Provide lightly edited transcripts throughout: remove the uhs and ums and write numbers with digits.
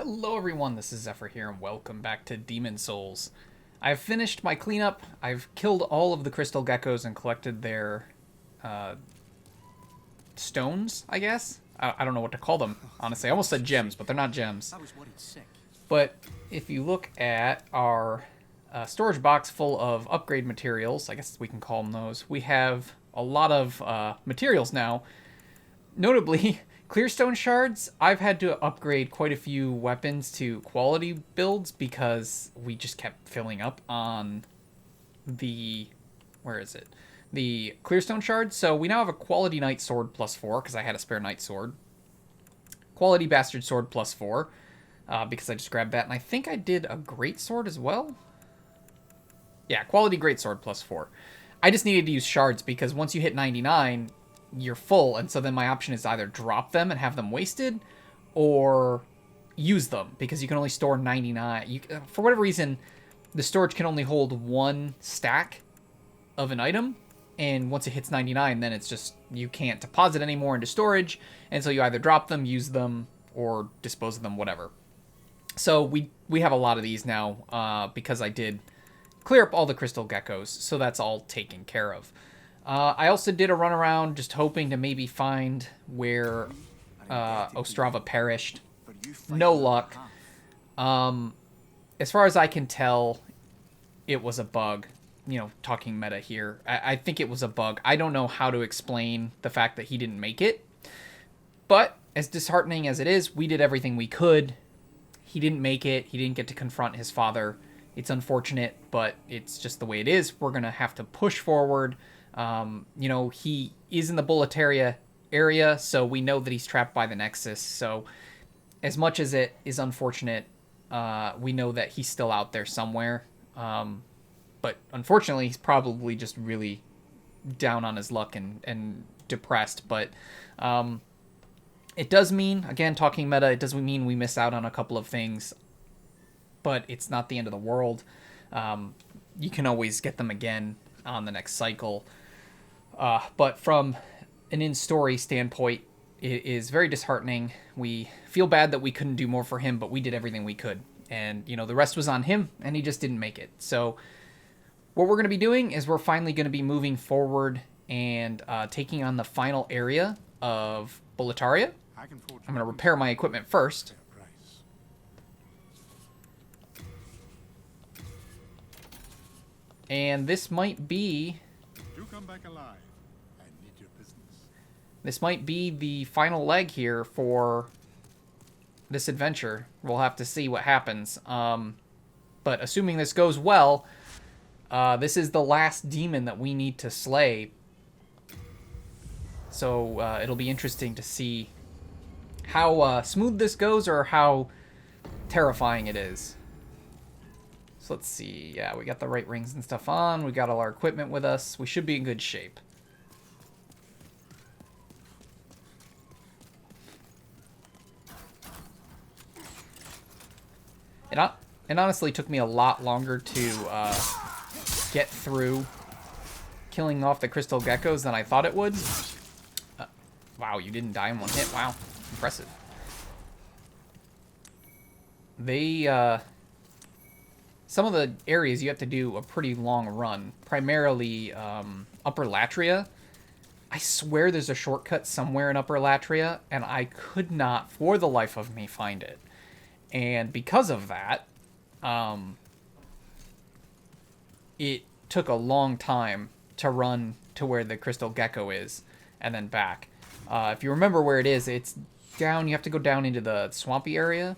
Hello everyone, this is Zephyr here, and welcome back to Demon Souls. I've finished my cleanup. I've killed all of the crystal geckos and collected their uh, stones, I guess? I don't know what to call them, honestly. I almost said gems, but they're not gems. But if you look at our storage box full of upgrade materials, I guess we can call them those, we have a lot of materials now. Notably, clearstone shards, I've had to upgrade quite a few weapons to quality builds because we just kept filling up on the... where is it? The clearstone shards. So we now have a quality knight sword +4 because I had a spare knight sword. Quality bastard sword +4 because I just grabbed that. And I think I did a great sword as well. Yeah, quality great sword +4. I just needed to use shards because once you hit 99... you're full, and so then my option is either drop them and have them wasted or use them because you can only store 99. For whatever reason, the storage can only hold one stack of an item, and once it hits 99, then it's just you can't deposit anymore into storage, and so you either drop them, use them, or dispose of them, whatever. So we have a lot of these now because I did clear up all the crystal geckos, so that's all taken care of. I also did a run around just hoping to maybe find where Ostrava perished. No luck. As far as I can tell, it was a bug. You know, talking meta here. I think it was a bug. I don't know how to explain the fact that he didn't make it. But, as disheartening as it is, we did everything we could. He didn't make it. He didn't get to confront his father. It's unfortunate, but it's just the way it is. We're going to have to push forward. You know, he is in the Boletaria area, so we know that he's trapped by the Nexus. So as much as it is unfortunate, we know that he's still out there somewhere. But unfortunately, he's probably just really down on his luck and depressed. But it does mean, again, talking meta, it does mean we miss out on a couple of things. But it's not the end of the world. You can always get them again on the next cycle. But from an in-story standpoint, it is very disheartening. We feel bad that we couldn't do more for him, but we did everything we could. And, you know, the rest was on him, and he just didn't make it. So what we're going to be doing is we're finally going to be moving forward and taking on the final area of Boletaria. I'm going to repair my equipment first. And this might be... You come back alive. I need your business. This might be the final leg here for this adventure. We'll have to see what happens. But assuming this goes well, this is the last demon that we need to slay. So it'll be interesting to see how smooth this goes or how terrifying it is. So let's see. Yeah, we got the right rings and stuff on. We got all our equipment with us. We should be in good shape. It honestly took me a lot longer to get through killing off the crystal geckos than I thought it would. Wow, you didn't die in one hit. Wow, impressive. Some of the areas you have to do a pretty long run, primarily Upper Latria. I swear there's a shortcut somewhere in Upper Latria, and I could not, for the life of me, find it. And because of that, it took a long time to run to where the crystal gecko is, and then back. If you remember where it is, it's down, you have to go down into the swampy area,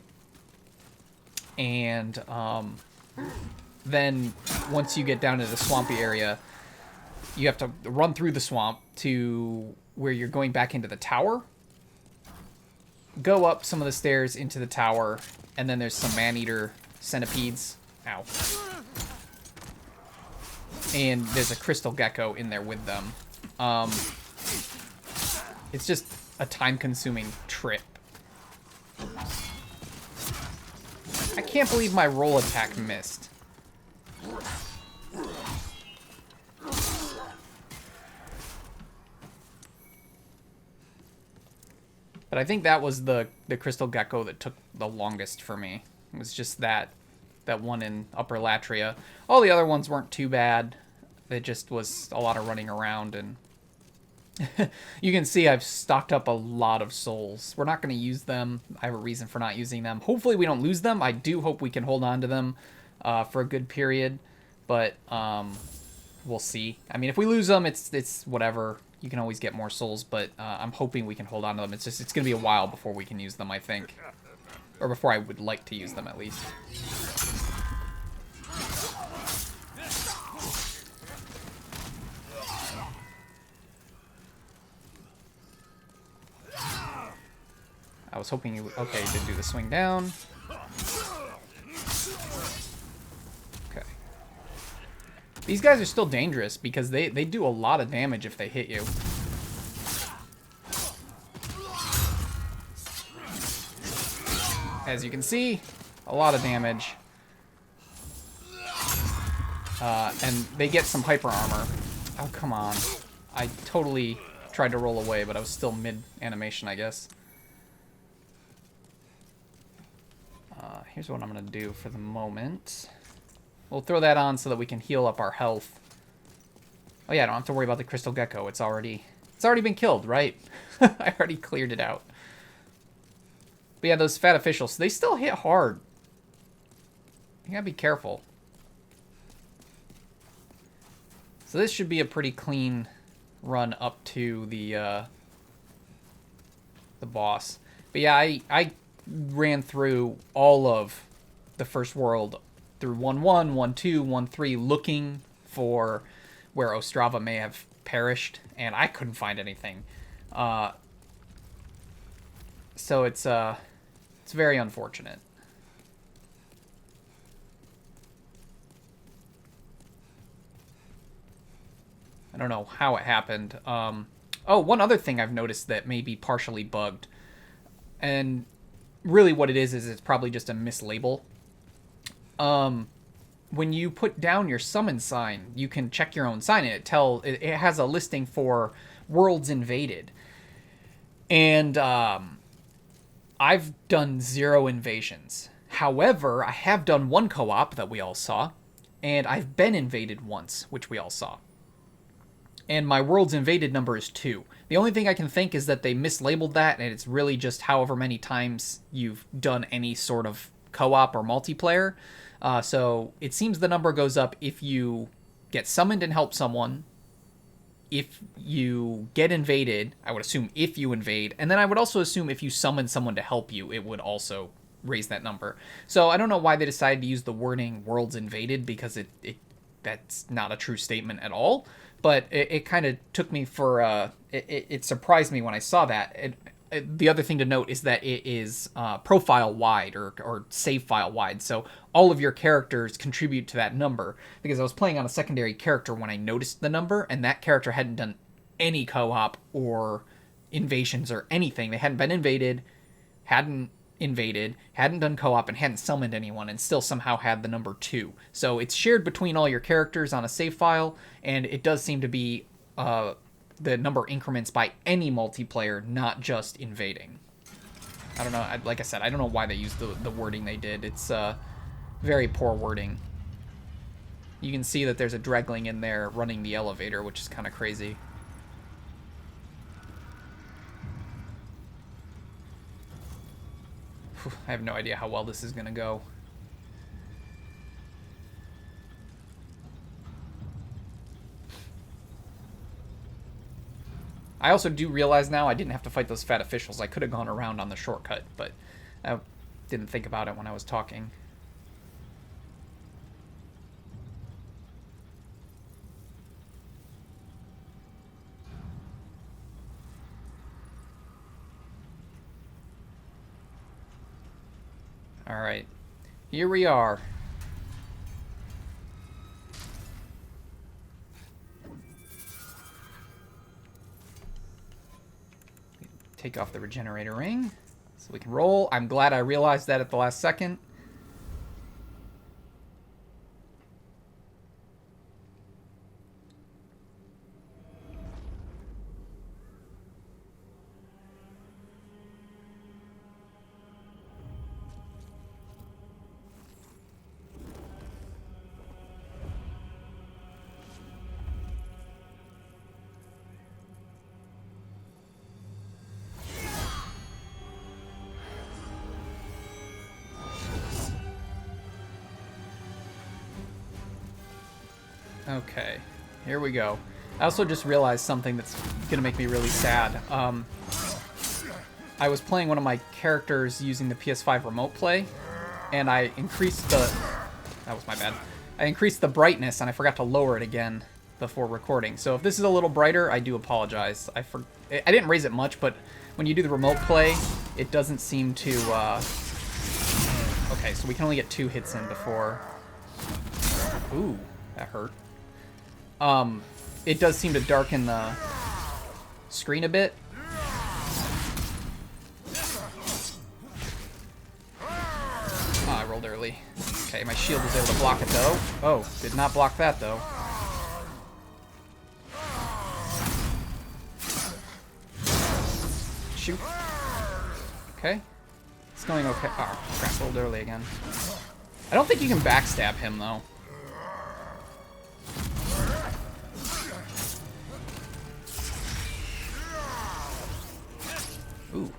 and then once you get down to the swampy area, you have to run through the swamp to where you're going back into the tower. Go up some of the stairs into the tower, and then there's some man-eater centipedes. Ow. And there's a crystal gecko in there with them. It's just a time-consuming trip. I can't believe my roll attack missed. But I think that was the crystal gecko that took the longest for me. It was just that one in Upper Latria. All the other ones weren't too bad. It just was a lot of running around, and you can see I've stocked up a lot of souls. We're not going to use them. I have a reason for not using them. Hopefully we don't lose them. I do hope we can hold on to them for a good period, but we'll see. I mean, if we lose them, it's whatever. You can always get more souls, but I'm hoping we can hold on to them. It's going to be a while before we can use them, I think. Or before I would like to use them, at least. I was hoping you... Okay, you did do the swing down. Okay. These guys are still dangerous because they do a lot of damage if they hit you. As you can see, a lot of damage. And they get some hyper armor. Oh, come on. I totally tried to roll away, but I was still mid-animation, I guess. Here's what I'm going to do for the moment. We'll throw that on so that we can heal up our health. Oh yeah, I don't have to worry about the crystal gecko. It's already been killed, right? I already cleared it out. But yeah, those fat officials, they still hit hard. You gotta be careful. So this should be a pretty clean run up to the boss. But yeah, I ran through all of the first world through 1-1, 1-2, 1-3, looking for where Ostrava may have perished, and I couldn't find anything. So it's very unfortunate. I don't know how it happened. Oh, one other thing I've noticed that may be partially bugged, and really what it is it's probably just a mislabel. When you put down your summon sign, you can check your own sign, and it has a listing for worlds invaded. And I've done 0 invasions. However, I have done 1 co-op that we all saw, and I've been invaded once, which we all saw. And my worlds invaded number is 2. The only thing I can think is that they mislabeled that, and it's really just however many times you've done any sort of co-op or multiplayer. So it seems the number goes up if you get summoned and help someone, if you get invaded, I would assume if you invade, and then I would also assume if you summon someone to help you, it would also raise that number. So I don't know why they decided to use the wording worlds invaded, because that's not a true statement at all. But it kind of took me for... It surprised me when I saw that. The other thing to note is that it is profile-wide or save file-wide. So all of your characters contribute to that number. Because I was playing on a secondary character when I noticed the number, and that character hadn't done any co-op or invasions or anything. They hadn't been invaded, hadn't done co-op, and hadn't summoned anyone, and still somehow had the number 2. So it's shared between all your characters on a save file, and it does seem to be the number increments by any multiplayer, not just invading. I don't know. Like I said, I don't know why they used the wording they did. It's very poor wording. You can see that there's a Dregling in there running the elevator, which is kind of crazy. I have no idea how well this is going to go. I also do realize now I didn't have to fight those fat officials. I could have gone around on the shortcut, but I didn't think about it when I was talking. Alright, here we are. Take off the regenerator ring so we can roll. I'm glad I realized that at the last second. Okay, here we go. I also just realized something that's gonna make me really sad. I was playing one of my characters using the PS5 remote play, and I increased the... That was my bad. I increased the brightness, and I forgot to lower it again before recording. So if this is a little brighter, I do apologize. I didn't raise it much, but when you do the remote play, it doesn't seem to... Okay, so we can only get 2 hits in before... Ooh, that hurt. It does seem to darken the screen a bit. Oh, I rolled early. Okay, my shield was able to block it though. Oh, did not block that though. Shoot. Okay. It's going okay. Oh, crap, rolled early again. I don't think you can backstab him though. Ooh.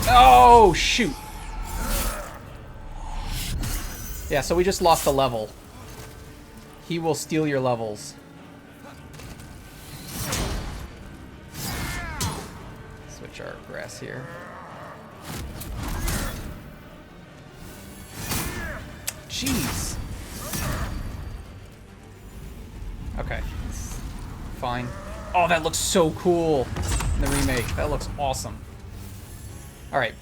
Oh, shoot. Yeah, so we just lost a level. He will steal your levels. Switch our grass here. Jeez. Okay. Fine. Oh, that looks so cool in the remake. That looks awesome. All right.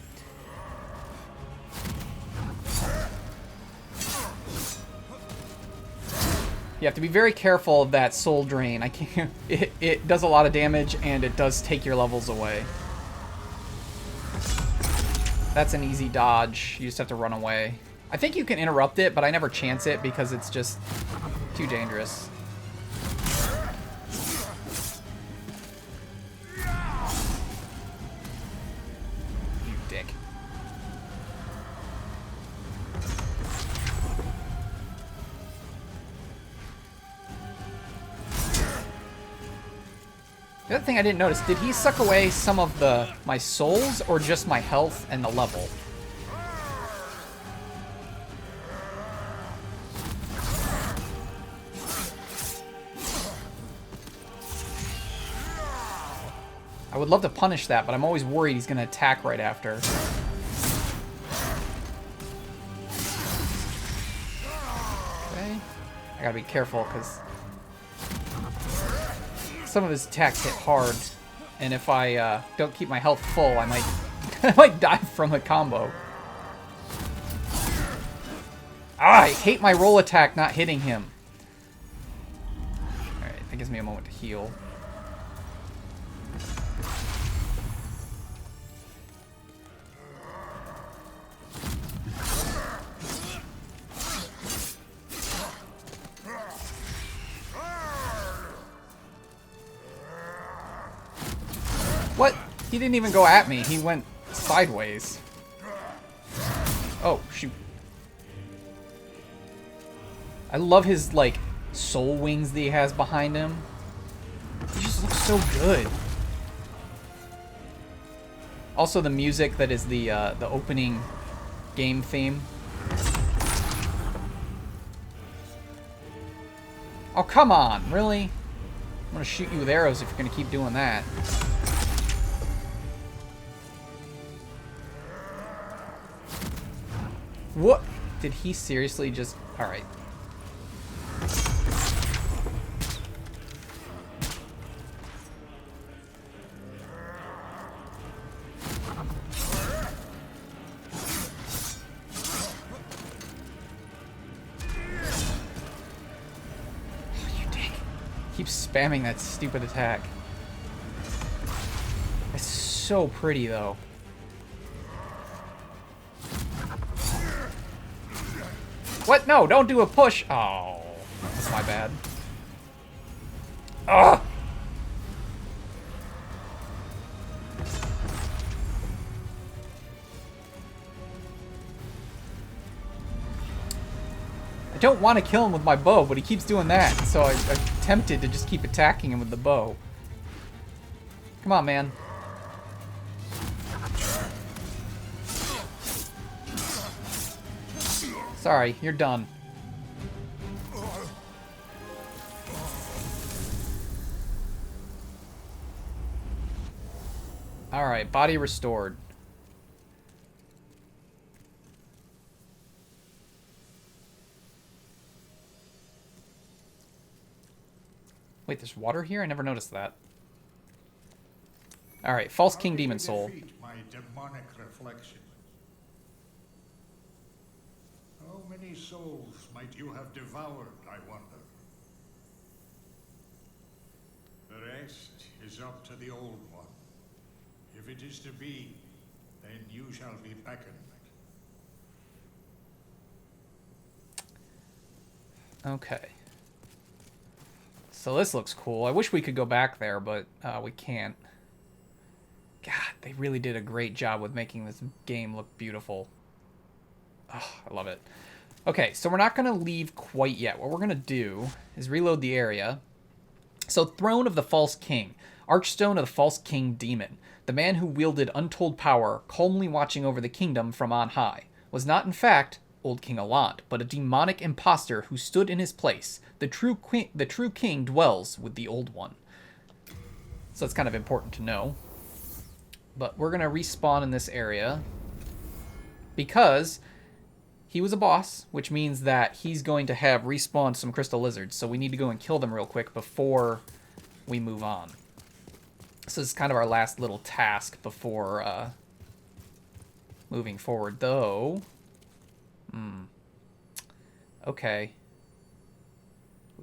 You have to be very careful of that soul drain. I can't. It does a lot of damage and it does take your levels away. That's an easy dodge. You just have to run away. I think you can interrupt it, but I never chance it because it's just too dangerous. You dick. The other thing I didn't notice, did he suck away some of my souls or just my health and the level? I would love to punish that, but I'm always worried he's going to attack right after. Okay. I gotta be careful, because some of his attacks hit hard, and if I don't keep my health full, I might, I might die from a combo. Ah, I hate my roll attack not hitting him. Alright, that gives me a moment to heal. What? He didn't even go at me. He went sideways. Oh, shoot. I love his, like, soul wings that he has behind him. He just looks so good. Also, the music that is the opening game theme. Oh, come on. Really? I'm gonna shoot you with arrows if you're gonna keep doing that. What? Did he seriously just... Alright. You dick. Keep spamming that stupid attack. It's so pretty, though. What? No, don't do a push. Oh, that's my bad. Ugh. I don't want to kill him with my bow, but he keeps doing that, so I'm tempted to just keep attacking him with the bow. Come on, man. Sorry, you're done. Alright, body restored. Wait, there's water here? I never noticed that. Alright, False King Demon Soul. My demonic reflection. How many souls might you have devoured, I wonder? The rest is up to the Old One. If it is to be, then you shall be beckoned. Okay. So this looks cool. I wish we could go back there, but we can't. God, they really did a great job with making this game look beautiful. Oh, I love it. Okay, so we're not going to leave quite yet. What we're going to do is reload the area. So, Throne of the False King. Archstone of the False King Demon. The man who wielded untold power, calmly watching over the kingdom from on high, was not in fact Old King Allant, but a demonic impostor who stood in his place. The true king dwells with the Old One. So that's kind of important to know. But we're going to respawn in this area because he was a boss, which means that he's going to have respawned some crystal lizards. So we need to go and kill them real quick before we move on. So this is kind of our last little task before moving forward, though. Okay.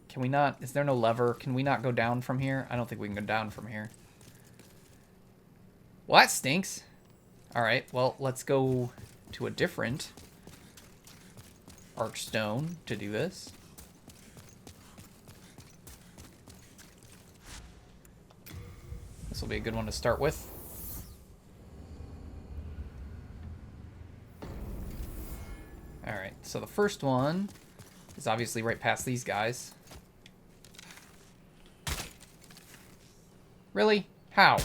Can we not... Is there no lever? Can we not go down from here? I don't think we can go down from here. Well, that stinks. Alright, well, let's go to a different archstone to do this. This will be a good one to start with. Alright, so the first one is obviously right past these guys. Really? How?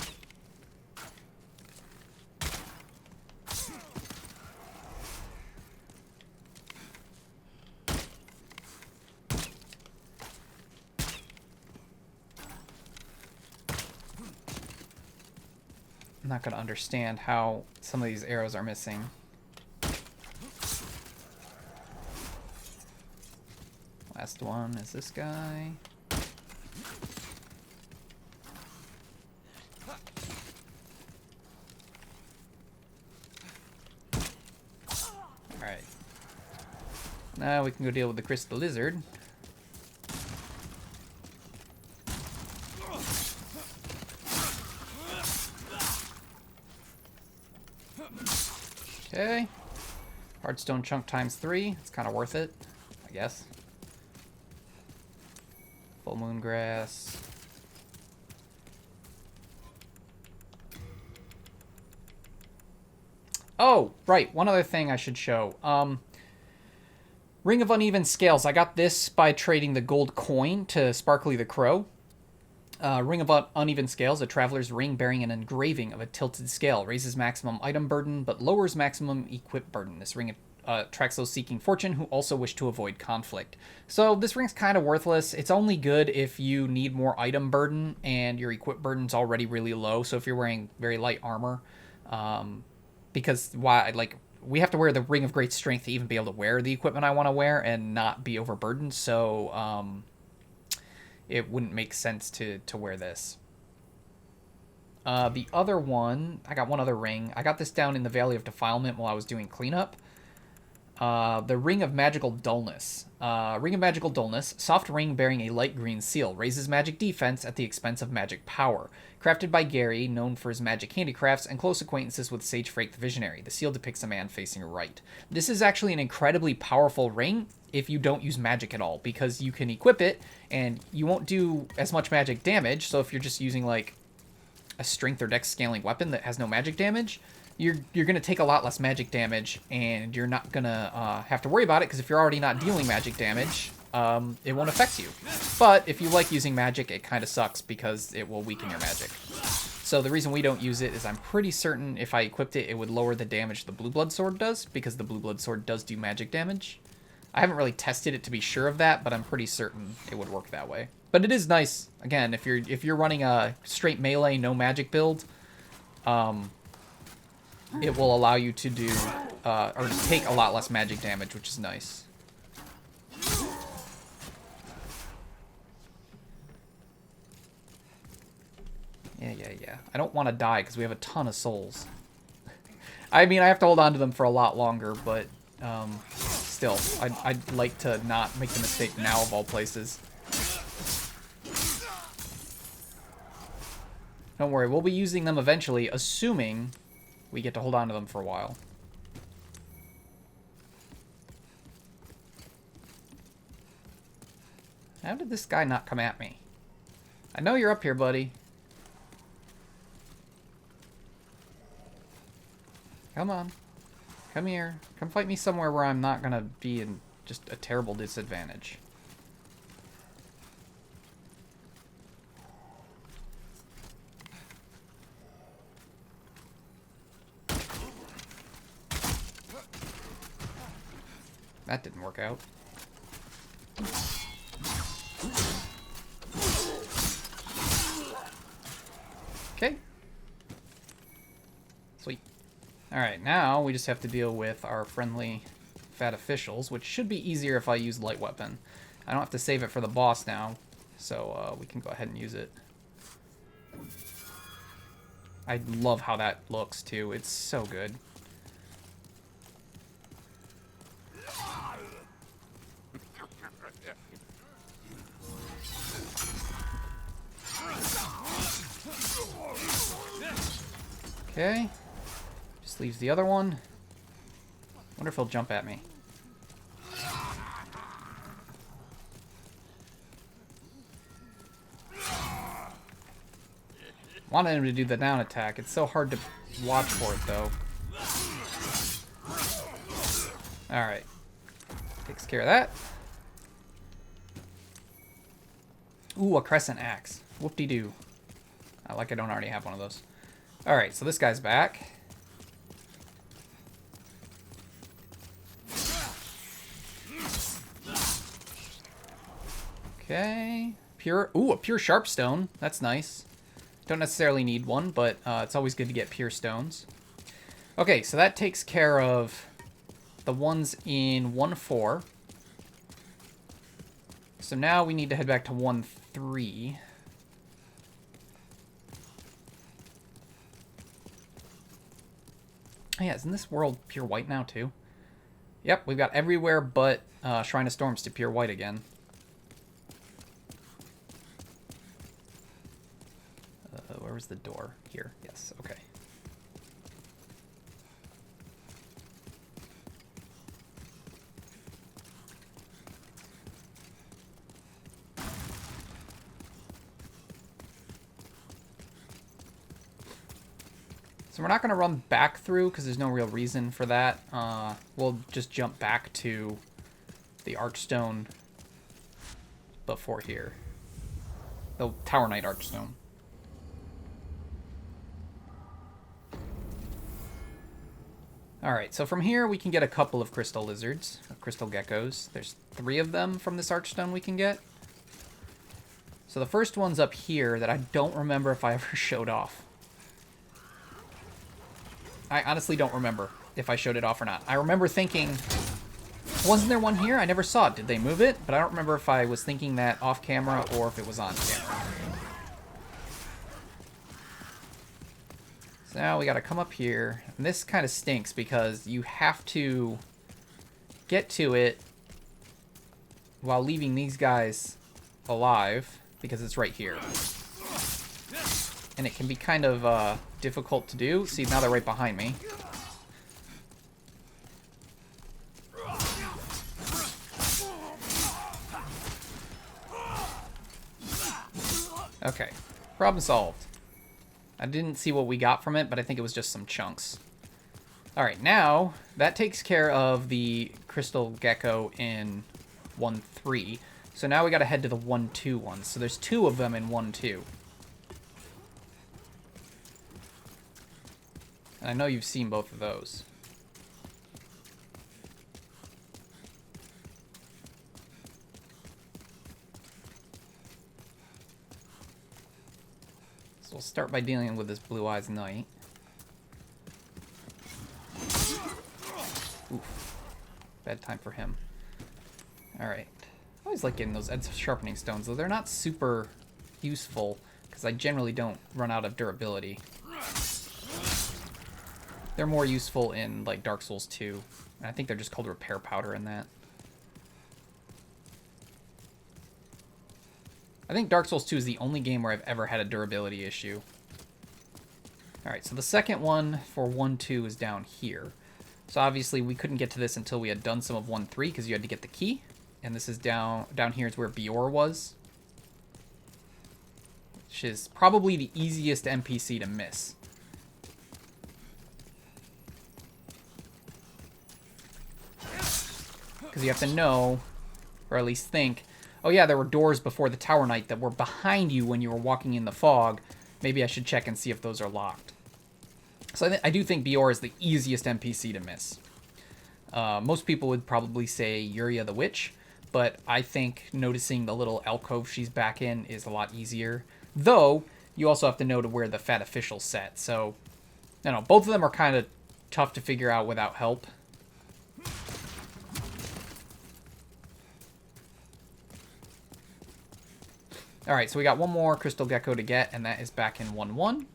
I'm not going to understand how some of these arrows are missing. Last one is this guy. Alright. Now we can go deal with the crystal lizard. Okay. Hardstone chunk times 3. It's kind of worth it, I guess. Full moon grass. Oh, right. One other thing I should show. Ring of Uneven Scales. I got this by trading the gold coin to Sparkly the Crow. Ring of Uneven Scales, a traveler's ring bearing an engraving of a tilted scale. Raises maximum item burden, but lowers maximum equip burden. This ring attracts those seeking fortune who also wish to avoid conflict. So this ring's kind of worthless. It's only good if you need more item burden and your equip burden's already really low. So if you're wearing very light armor, because we have to wear the Ring of Great Strength to even be able to wear the equipment I want to wear and not be overburdened. So it wouldn't make sense to wear this. The other one, I got one other ring. I got this down in the Valley of Defilement while I was doing cleanup. The Ring of Magical Dullness. Ring of Magical Dullness, soft ring bearing a light green seal. Raises magic defense at the expense of magic power. Crafted by Gary, known for his magic handicrafts and close acquaintances with Sage Frake the Visionary. The seal depicts a man facing right. This is actually an incredibly powerful ring if you don't use magic at all, because you can equip it and you won't do as much magic damage. So if you're just using like a strength or dex scaling weapon that has no magic damage, you're going to take a lot less magic damage, and you're not going to have to worry about it, because if you're already not dealing magic damage, it won't affect you. But if you like using magic, it kind of sucks, because it will weaken your magic. So the reason we don't use it is I'm pretty certain if I equipped it, it would lower the damage the Blue Blood Sword does, because the Blue Blood Sword does do magic damage. I haven't really tested it to be sure of that, but I'm pretty certain it would work that way. But it is nice, again, if you're running a straight melee, no magic build, it will allow you to do, or to take a lot less magic damage, which is nice. Yeah. I don't want to die because we have a ton of souls. I mean, I have to hold on to them for a lot longer, but still, I'd like to not make the mistake now of all places. Don't worry, we'll be using them eventually, assuming we get to hold on to them for a while. How did this guy not come at me? I know you're up here, buddy. Come on. Come here. Come fight me somewhere where I'm not gonna be in just a terrible disadvantage. That didn't work out. Okay. Sweet. Alright, now we just have to deal with our friendly fat officials, which should be easier if I use light weapon. I don't have to save it for the boss now, so we can go ahead and use it. I love how that looks, too. It's so good. Okay. Just leaves the other one. Wonder if he'll jump at me. Wanted him to do the down attack. It's so hard to watch for it, though. Alright. Takes care of that. Ooh, a crescent axe. Whoop-de-doo. Like I don't already have one of those. Alright, so this guy's back. Okay. Ooh, a pure sharpstone. That's nice. Don't necessarily need one, but it's always good to get pure stones. Okay, so that takes care of the ones in 1-4. So now we need to head back to 1-3. Oh yeah, isn't this world pure white now, too? Yep, we've got everywhere but Shrine of Storms to pure white again. Where was the door? Here. Yes, okay. So we're not going to run back through because there's no real reason for that. We'll just jump back to the Archstone before here. The Tower Knight Archstone. Alright, so from here we can get a couple of crystal lizards, or crystal geckos. There's 3 of them from this Archstone we can get. So the first one's up here that I don't remember if I ever showed off. I honestly don't remember if I showed it off or not. I remember thinking, wasn't there one here? I never saw it. Did they move it? But I don't remember if I was thinking that off camera or if it was on camera. So now we gotta come up here. And this kind of stinks because you have to get to it while leaving these guys alive because it's right here. And it can be kind of difficult to do. See, now they're right behind me. Okay, problem solved. I didn't see what we got from it, but I think it was just some chunks. Alright, now, that takes care of the crystal gecko in 1-3. So now we gotta head to the 1-2 ones. So there's 2 of them in 1-2. And I know you've seen both of those. So we'll start by dealing with this Blue Eyes Knight. Bad time for him. Alright. I always like getting those edge sharpening stones, though they're not super useful, because I generally don't run out of durability. They're more useful in, like, Dark Souls 2. And I think they're just called repair powder in that. I think Dark Souls 2 is the only game where I've ever had a durability issue. Alright, so the second one for 1-2 is down here. So obviously we couldn't get to this until we had done some of 1-3 because you had to get the key. And this is down here is where Bior was. Which is probably the easiest NPC to miss. Because you have to know, or at least think, oh yeah, there were doors before the Tower Knight that were behind you when you were walking in the fog. Maybe I should check and see if those are locked. So I do think Bior is the easiest NPC to miss. Most people would probably say Yuria the Witch, but I think noticing the little alcove she's back in is a lot easier. Though, you also have to know to where the Fat Official's set, so... I don't know, both of them are kind of tough to figure out without help. Alright, so we got one more Crystal Gecko to get, and that is back in 1-1.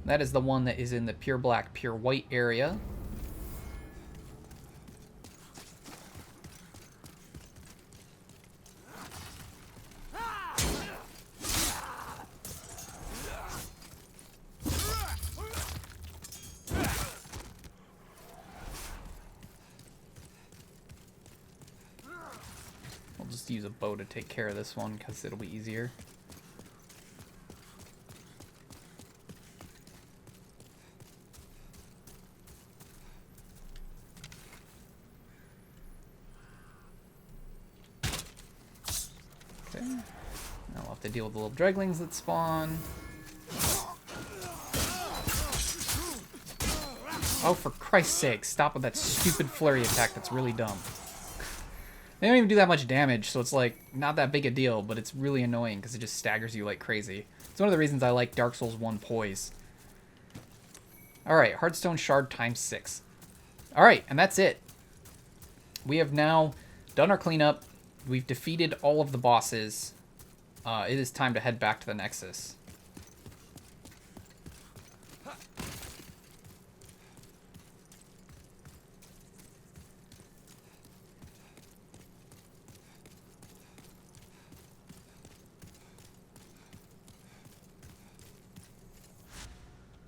That is the one that is in the pure black, pure white area. We'll just use a bow to take care of this one because it'll be easier. Now we'll have to deal with the little draglings that spawn. Oh, for Christ's sake, stop with that stupid flurry attack that's really dumb. They don't even do that much damage, so it's like, not that big a deal, but it's really annoying because it just staggers you like crazy. It's one of the reasons I like Dark Souls 1 Poise. Alright, Heartstone Shard times 6. Alright, and that's it. We have now done our cleanup. We've defeated all of the bosses. It is time to head back to the Nexus.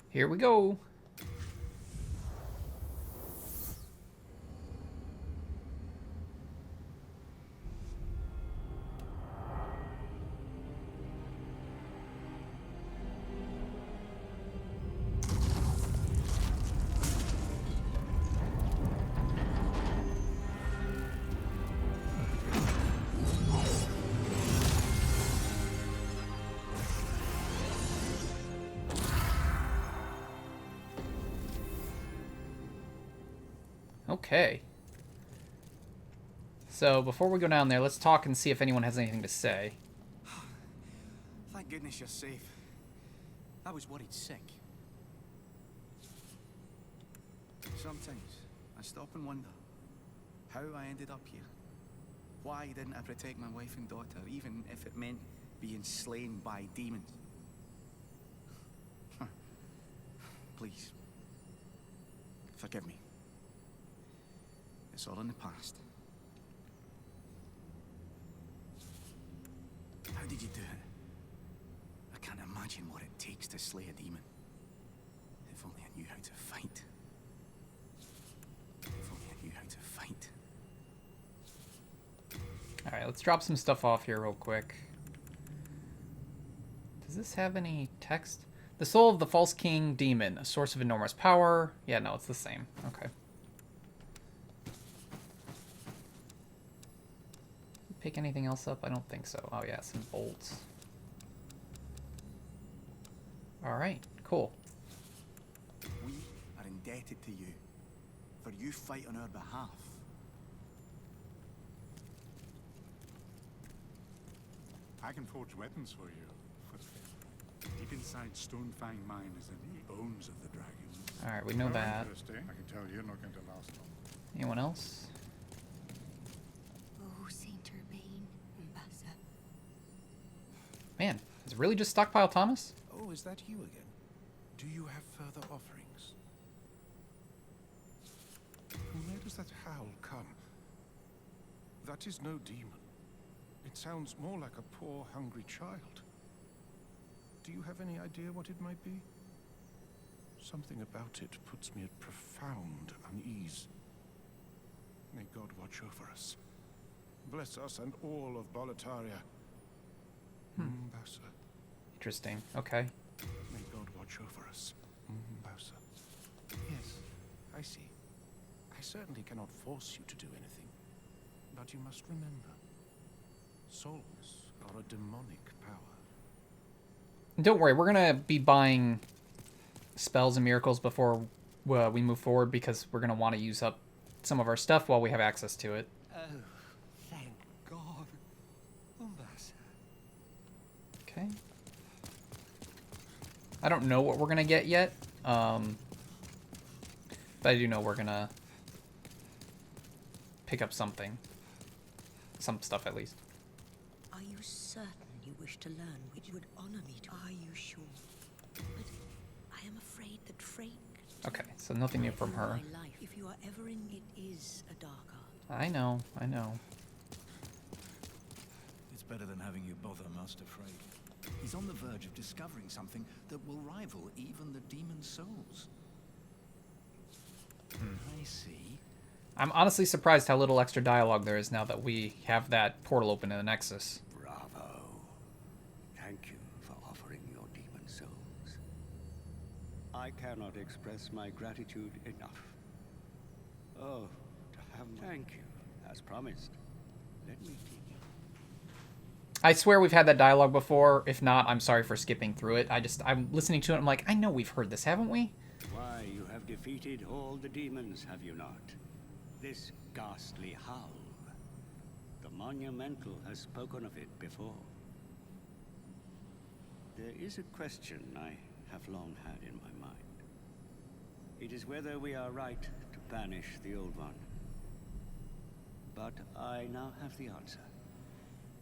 Here we go. Okay. So, before we go down there, let's talk and see if anyone has anything to say. Thank goodness you're safe. I was worried sick. Sometimes I stop and wonder how I ended up here. Why didn't I protect my wife and daughter, even if it meant being slain by demons? Please, forgive me. It's all in the past. How did you do it? I can't imagine what it takes to slay a demon. If only I knew how to fight. If only I knew how to fight. Alright, let's drop some stuff off here real quick. Does this have any text? The soul of the false king demon, a source of enormous power. Yeah, no, it's the same. Okay. Pick anything else up? I don't think so. Oh yeah, some bolts. Alright, cool. We are indebted to you, for you fight on our behalf. I can forge weapons for you. Deep inside Stonefang Mine is in the bones of the dragons. Alright, we know that. Interesting. I can tell you're not going to last long. Anyone else? Oh, Saint Urbane, Umbassa. Man, is it really just Stockpile Thomas? Oh, is that you again? Do you have further offerings? From where does that howl come? That is no demon. It sounds more like a poor, hungry child. Do you have any idea what it might be? Something about it puts me at profound unease. May God watch over us. Bless us and all of Boletaria. Umbassa. Interesting. Okay. May God watch over us. Umbassa. Yes, I see. I certainly cannot force you to do anything. But you must remember, souls are a demonic power. Don't worry, we're gonna be buying spells and miracles before we move forward because we're gonna want to use up some of our stuff while we have access to it. Oh, thank God. Umbassa. Okay. I don't know what we're gonna get yet, but I do know we're gonna pick up something. Some stuff, at least. Are you certain you wish to learn which would honor me? Are you sure? But I am afraid that Frank... Okay, so nothing new from her. My life, if you are ever in it, is a dark art. I know, I know. It's better than having you bother Master Frey. He's on the verge of discovering something that will rival even the demon souls. I see. I'm honestly surprised how little extra dialogue there is now that we have that portal open in the Nexus. Bravo. Thank you for offering your demon souls. I cannot express my gratitude enough. Oh, to have... Thank you, as promised. Let me teach you. I swear we've had that dialogue before. If not, I'm sorry for skipping through it. I'm listening to it, I'm like, I know we've heard this, haven't we? Why, you have defeated all the demons, have you not? This ghastly howl. The Monumental has spoken of it before. There is a question I have long had in my mind. It is whether we are right to banish the Old One. But I now have the answer.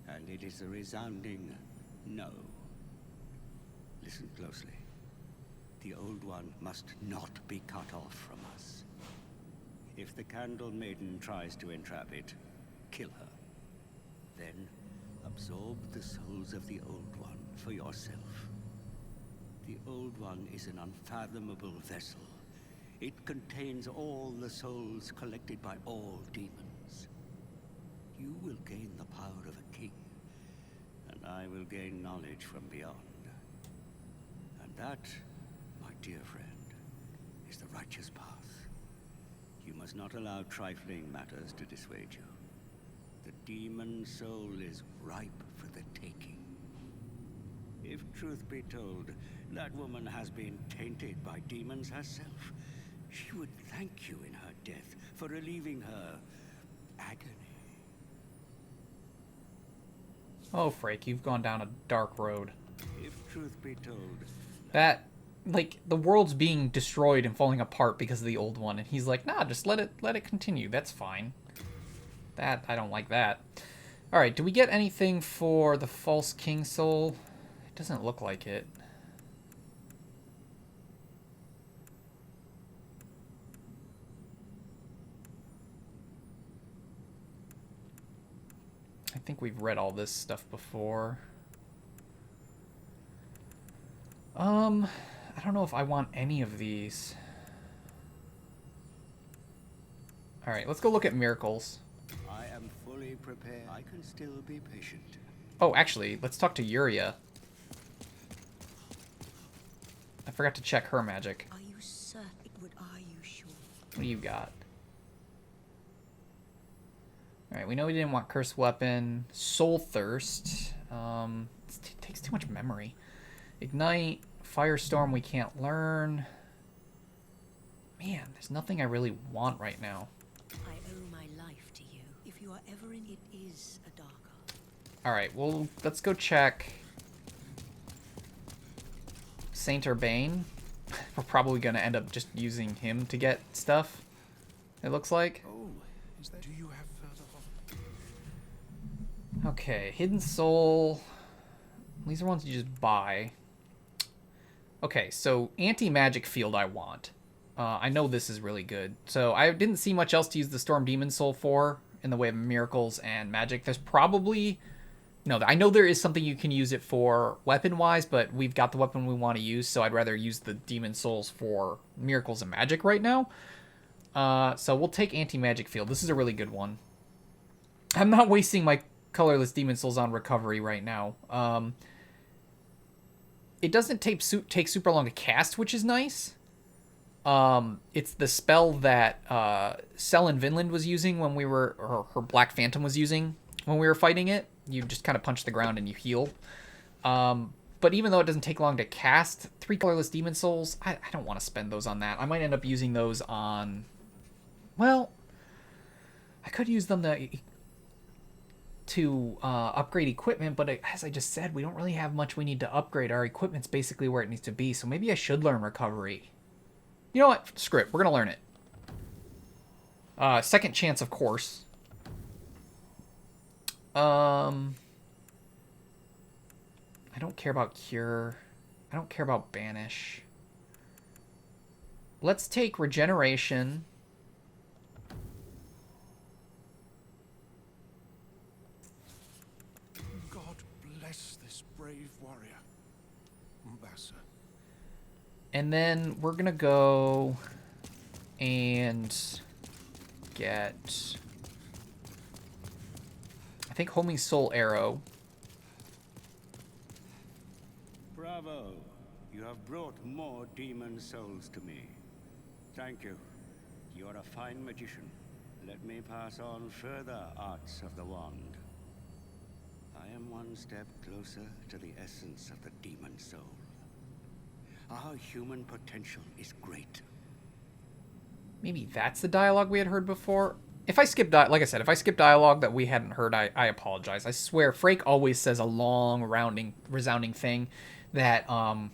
And it is a resounding no. Listen closely. The Old One must not be cut off from us. If the Candle Maiden tries to entrap it, kill her. Then absorb the souls of the Old One for yourself. The Old One is an unfathomable vessel. It contains all the souls collected by all demons. You will gain the power of a king, and I will gain knowledge from beyond. And that, my dear friend, is the righteous path. You must not allow trifling matters to dissuade you. The demon soul is ripe for the taking. If truth be told, that woman has been tainted by demons herself. She would thank you in her death for relieving her agony. Oh, Frake, you've gone down a dark road. If truth be told, That, like, the world's being destroyed and falling apart because of the Old One, and he's like, nah, just let it continue. That's fine. I don't like that. All right, do we get anything for the False King Soul? It doesn't look like it. I think we've read all this stuff before. I don't know if I want any of these. All right, let's go look at miracles. I am fully prepared. I can still be patient. Oh, actually, let's talk to Yuria. I forgot to check her magic. Are you certain? Are you sure? What do you got? Alright, we know we didn't want Cursed Weapon. Soul Thirst. It takes too much memory. Ignite. Firestorm we can't learn. Man, there's nothing I really want right now. I owe my life to you. If you are ever in it, is a dark art. Alright, well, let's go check Saint Urbane. we're probably going to end up just using him to get stuff, it looks like. Oh, is that... Do you have further... Okay, Hidden Soul. These are ones you just buy. Okay, so Anti-Magic Field I want. I know this is really good. So I didn't see much else to use the Storm Demon Soul for in the way of miracles and magic. There's probably... No, I know there is something you can use it for weapon-wise, but we've got the weapon we want to use, so I'd rather use the Demon Souls for miracles and magic right now. So we'll take Anti-Magic Field. This is a really good one. I'm not wasting my colorless Demon Souls on recovery right now. It doesn't take super long to cast, which is nice. It's the spell that Selin Vinland was using when we were... Or her Black Phantom was using when we were fighting it. You just kind of punch the ground and you heal. But even though it doesn't take long to cast 3 colorless Demon Souls, I don't want to spend those on that. I might end up using those on... Well, I could use them to upgrade equipment, but as I just said, we don't really have much we need to upgrade. Our equipment's basically where it needs to be, so maybe I should learn recovery. You know what? Screw it. We're going to learn it. Second chance, of course. I don't care about Cure. I don't care about Banish. Let's take Regeneration. God bless this brave warrior, Umbasa. And then we're going to go and get... I think Homing Soul Arrow. Bravo! You have brought more demon souls to me. Thank you. You are a fine magician. Let me pass on further arts of the wand. I am one step closer to the essence of the demon soul. Our human potential is great. Maybe that's the dialogue we had heard before. If I skip like I said, if I skip dialogue that we hadn't heard, I apologize. I swear, Frake always says a long, resounding thing that I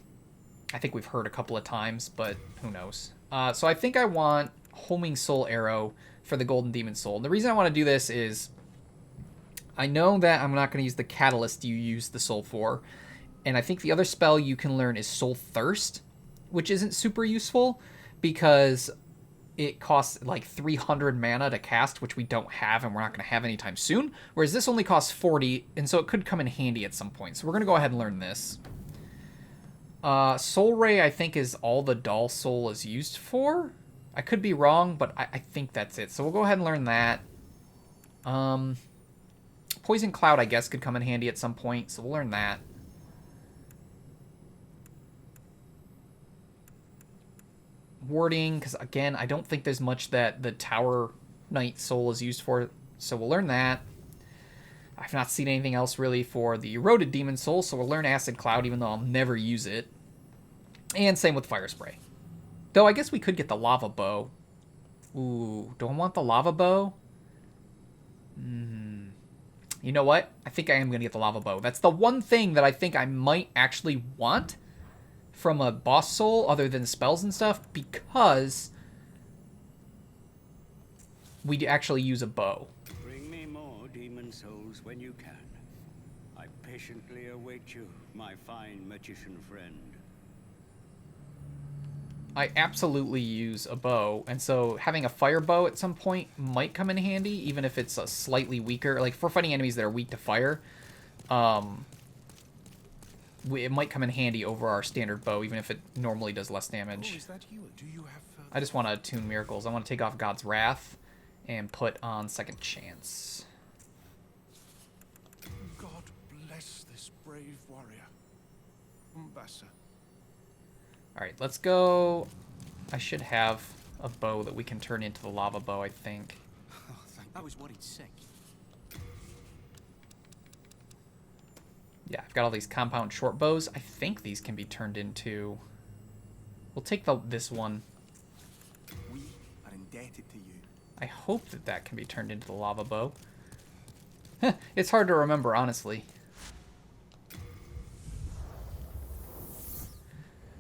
think we've heard a couple of times, but who knows. So I think I want Homing Soul Arrow for the Golden Demon Soul. And the reason I want to do this is I know that I'm not going to use the Catalyst you use the soul for, and I think the other spell you can learn is Soul Thirst, which isn't super useful because it costs like 300 mana to cast, which we don't have and we're not going to have anytime soon. Whereas this only costs 40, and so it could come in handy at some point. So we're going to go ahead and learn this. Soul Ray, I think, is all the Doll Soul is used for. I could be wrong, but I think that's it. So we'll go ahead and learn that. Poison Cloud, I guess, could come in handy at some point, so we'll learn that. Warding, because again, I don't think there's much that the Tower Knight Soul is used for, so we'll learn that. I've not seen anything else really for the Eroded Demon Soul, so we'll learn Acid Cloud, even though I'll never use it. And same with Fire Spray. Though I guess we could get the Lava Bow. Ooh, do I want the Lava Bow? You know what? I think I am going to get the Lava Bow. That's the one thing that I think I might actually want from a boss soul other than spells and stuff, because we actually use a bow. Bring me more demon souls when you can. I patiently await you, my fine magician friend. I absolutely use a bow, and so having a fire bow at some point might come in handy, even if it's a slightly weaker. Like, if we're fighting enemies that are weak to fire, it might come in handy over our standard bow, even if it normally does less damage. Oh, is that you? Do you have further... I just want to attune miracles. I want to take off God's Wrath and put on Second Chance. God bless this brave warrior, Umbasa. Alright, let's go. I should have a bow that we can turn into the lava bow, I think. Oh, I was worried sick. Yeah, I've got all these compound short bows. I think these can be turned into... We'll take this one. We are indebted to you. I hope that can be turned into the lava bow. It's hard to remember, honestly.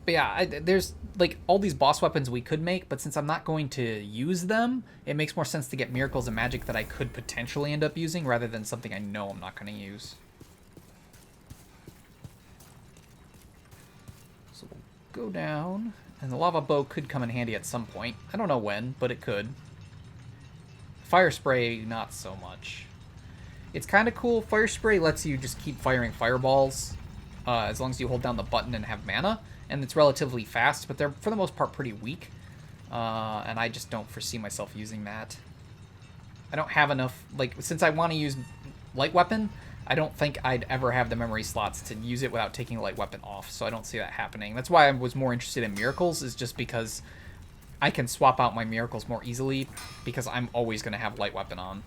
But yeah, there's like all these boss weapons we could make, but since I'm not going to use them, it makes more sense to get miracles and magic that I could potentially end up using rather than something I know I'm not going to use. So we'll go down, and the lava bow could come in handy at some point. I don't know when, but it could. Fire spray, not so much. It's kind of cool. Fire spray lets you just keep firing fireballs as long as you hold down the button and have mana. And it's relatively fast, but they're, for the most part, pretty weak. And I just don't foresee myself using that. I don't have enough... Like, since I want to use light weapon, I don't think I'd ever have the memory slots to use it without taking light weapon off. So I don't see that happening. That's why I was more interested in miracles, is just because I can swap out my miracles more easily, because I'm always going to have light weapon on.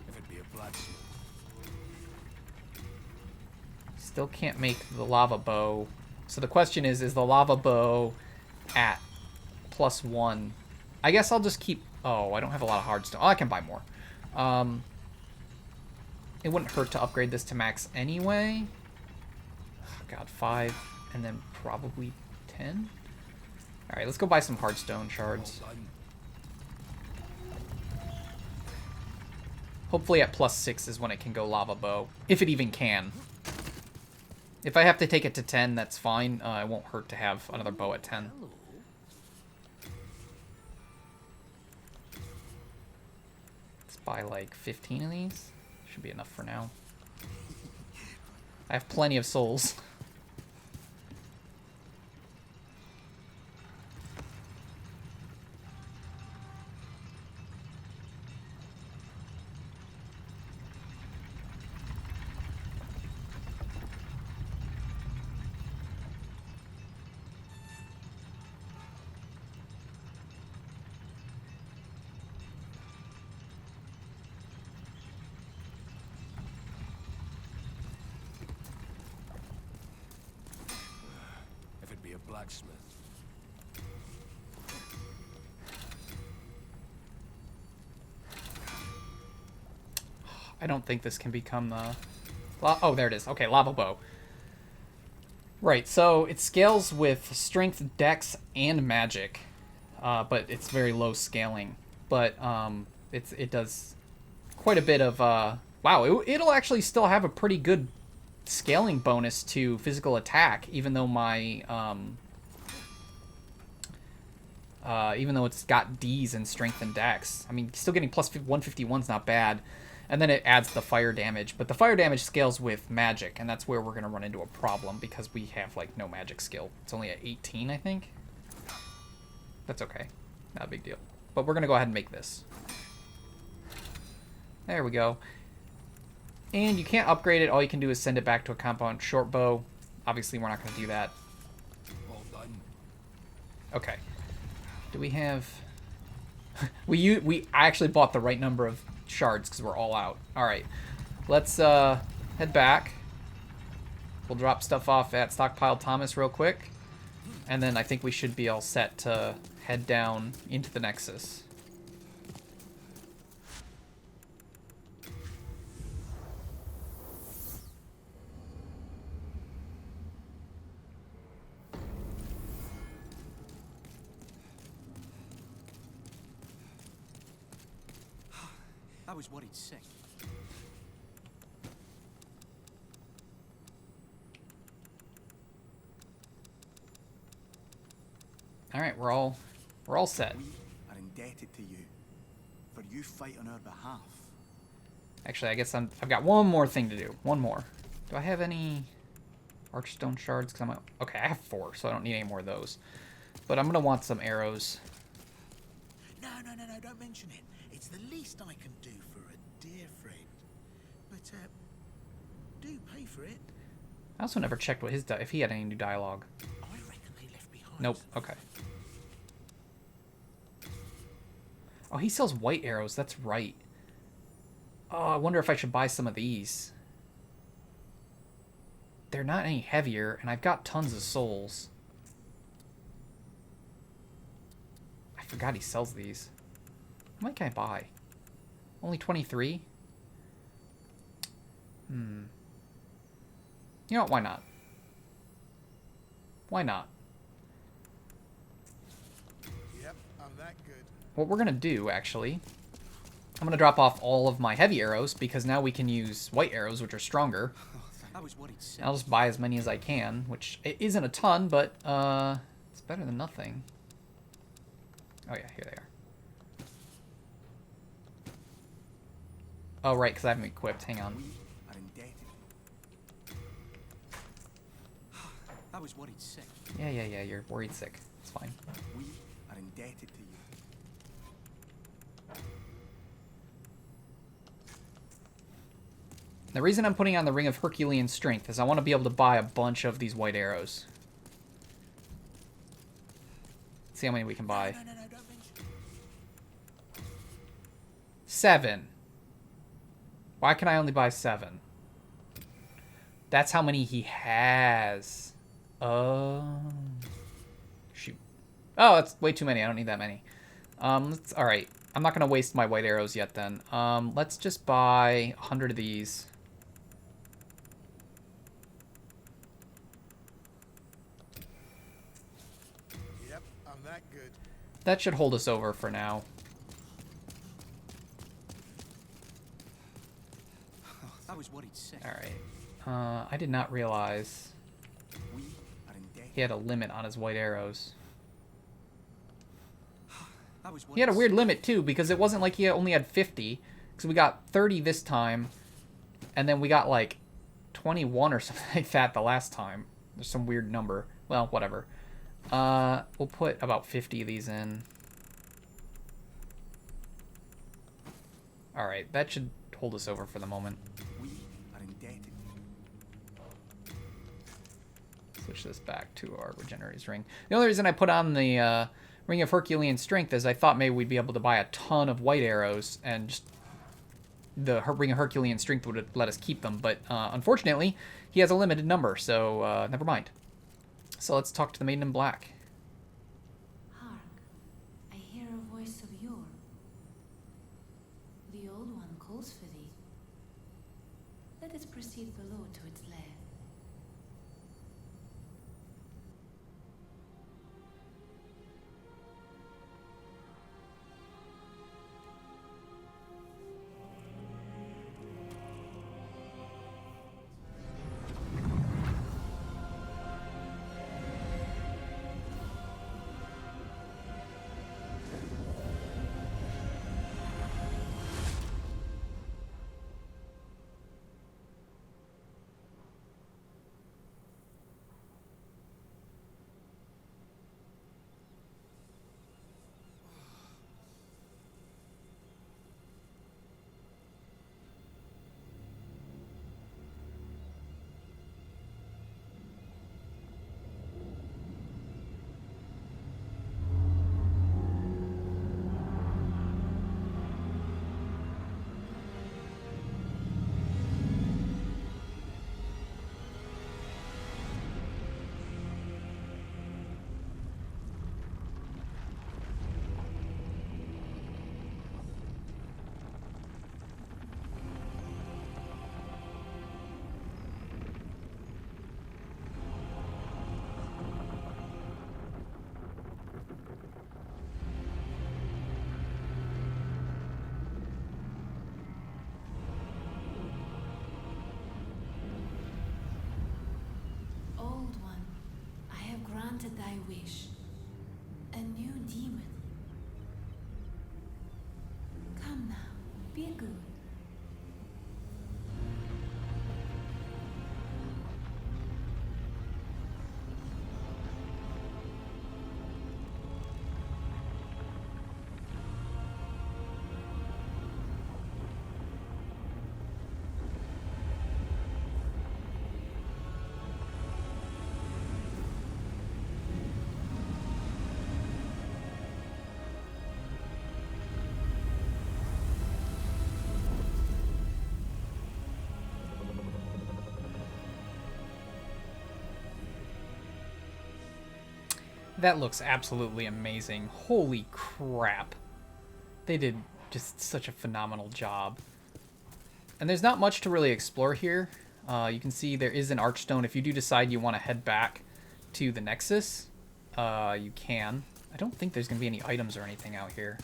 If it be a blacksmith. Still can't make the lava bow. So the question is the lava bow at +1? I guess I'll just keep... Oh, I don't have a lot of hardstone. Oh, I can buy more. It wouldn't hurt to upgrade this to max anyway. Oh, God, 5, and then probably 10? Alright, let's go buy some hardstone shards. Hopefully at +6 is when it can go lava bow. If it even can. If I have to take it to 10, that's fine. It won't hurt to have another bow at 10. Let's buy like 15 of these. Should be enough for now. I have plenty of souls. Blacksmith. I don't think this can become the... Oh, there it is. Okay, lava bow. Right, so it scales with strength, dex, and magic, but it's very low scaling. But it does quite a bit of... Wow, it'll actually still have a pretty good scaling bonus to physical attack, even though my... even though it's got D's in strength and dex. I mean, still getting plus 151's not bad. And then it adds the fire damage. But the fire damage scales with magic, and that's where we're going to run into a problem, because we have, like, no magic skill. It's only at 18, I think. That's okay. Not a big deal. But we're going to go ahead and make this. There we go. And you can't upgrade it. All you can do is send it back to a compound short bow. Obviously, we're not going to do that. All done. Okay. Do we have... I actually bought the right number of shards because we're all out. Alright. Let's head back. We'll drop stuff off at Stockpile Thomas real quick. And then I think we should be all set to head down into the Nexus. I was worried sick. All right, we're all set. We are indebted to you for you fight on our behalf. Actually, I guess I've got one more thing to do. One more. Do I have any archstone shards? Okay, I have 4, so I don't need any more of those. But I'm gonna want some arrows. No, don't mention it. It's the least I can do for a dear friend. But, do pay for it. I also never checked what if he had any new dialogue. I reckon they left behind. Nope, okay. Oh, he sells white arrows, that's right. Oh, I wonder if I should buy some of these. They're not any heavier, and I've got tons of souls. I forgot he sells these. How many can I buy? Only 23? You know what, why not? Why not? Yep, I'm that good. What we're going to do, actually, I'm going to drop off all of my heavy arrows, because now we can use white arrows, which are stronger. I was worried sick. I'll just buy as many as I can, which it isn't a ton, but it's better than nothing. Oh yeah, here they are. Oh right, because I haven't equipped. Hang on. We are indebted. I was worried sick. Yeah, you're worried sick. It's fine. We are indebted to you. The reason I'm putting on the Ring of Herculean Strength is I want to be able to buy a bunch of these white arrows. See how many we can buy. No, don't mention it. 7. Why can I only buy 7? That's how many he has. Oh. Shoot. Oh, that's way too many. I don't need that many. Alright. I'm not going to waste my white arrows yet then. Let's just buy 100 of these. Yep, I'm that good. That should hold us over for now. I was worried sick. Alright. I did not realize We are indebted. he had a limit on his white arrows. I was worried He had a weird sick. limit too, because it wasn't like he only had 50. Because we got 30 this time, and then we got like 21 or something like that the last time. There's some weird number. Well, whatever. We'll put about 50 of these in. Alright, that should hold us over for the moment. We are indebted. Switch this back to our Regenerator's Ring. The only reason I put on the Ring of Herculean Strength is I thought maybe we'd be able to buy a ton of white arrows, and just the Ring of Herculean Strength would let us keep them. But unfortunately, he has a limited number, so never mind. So let's talk to the Maiden in Black. Hark, I hear a voice of yore. The old one calls for thee. Let us proceed below to its lair. Old one, I have granted thy wish. A new demon. Come now, be good. That looks absolutely amazing. Holy crap. They did just such a phenomenal job. And there's not much to really explore here. You can see there is an archstone. If you do decide you want to head back to the Nexus, you can. I don't think there's going to be any items or anything out here.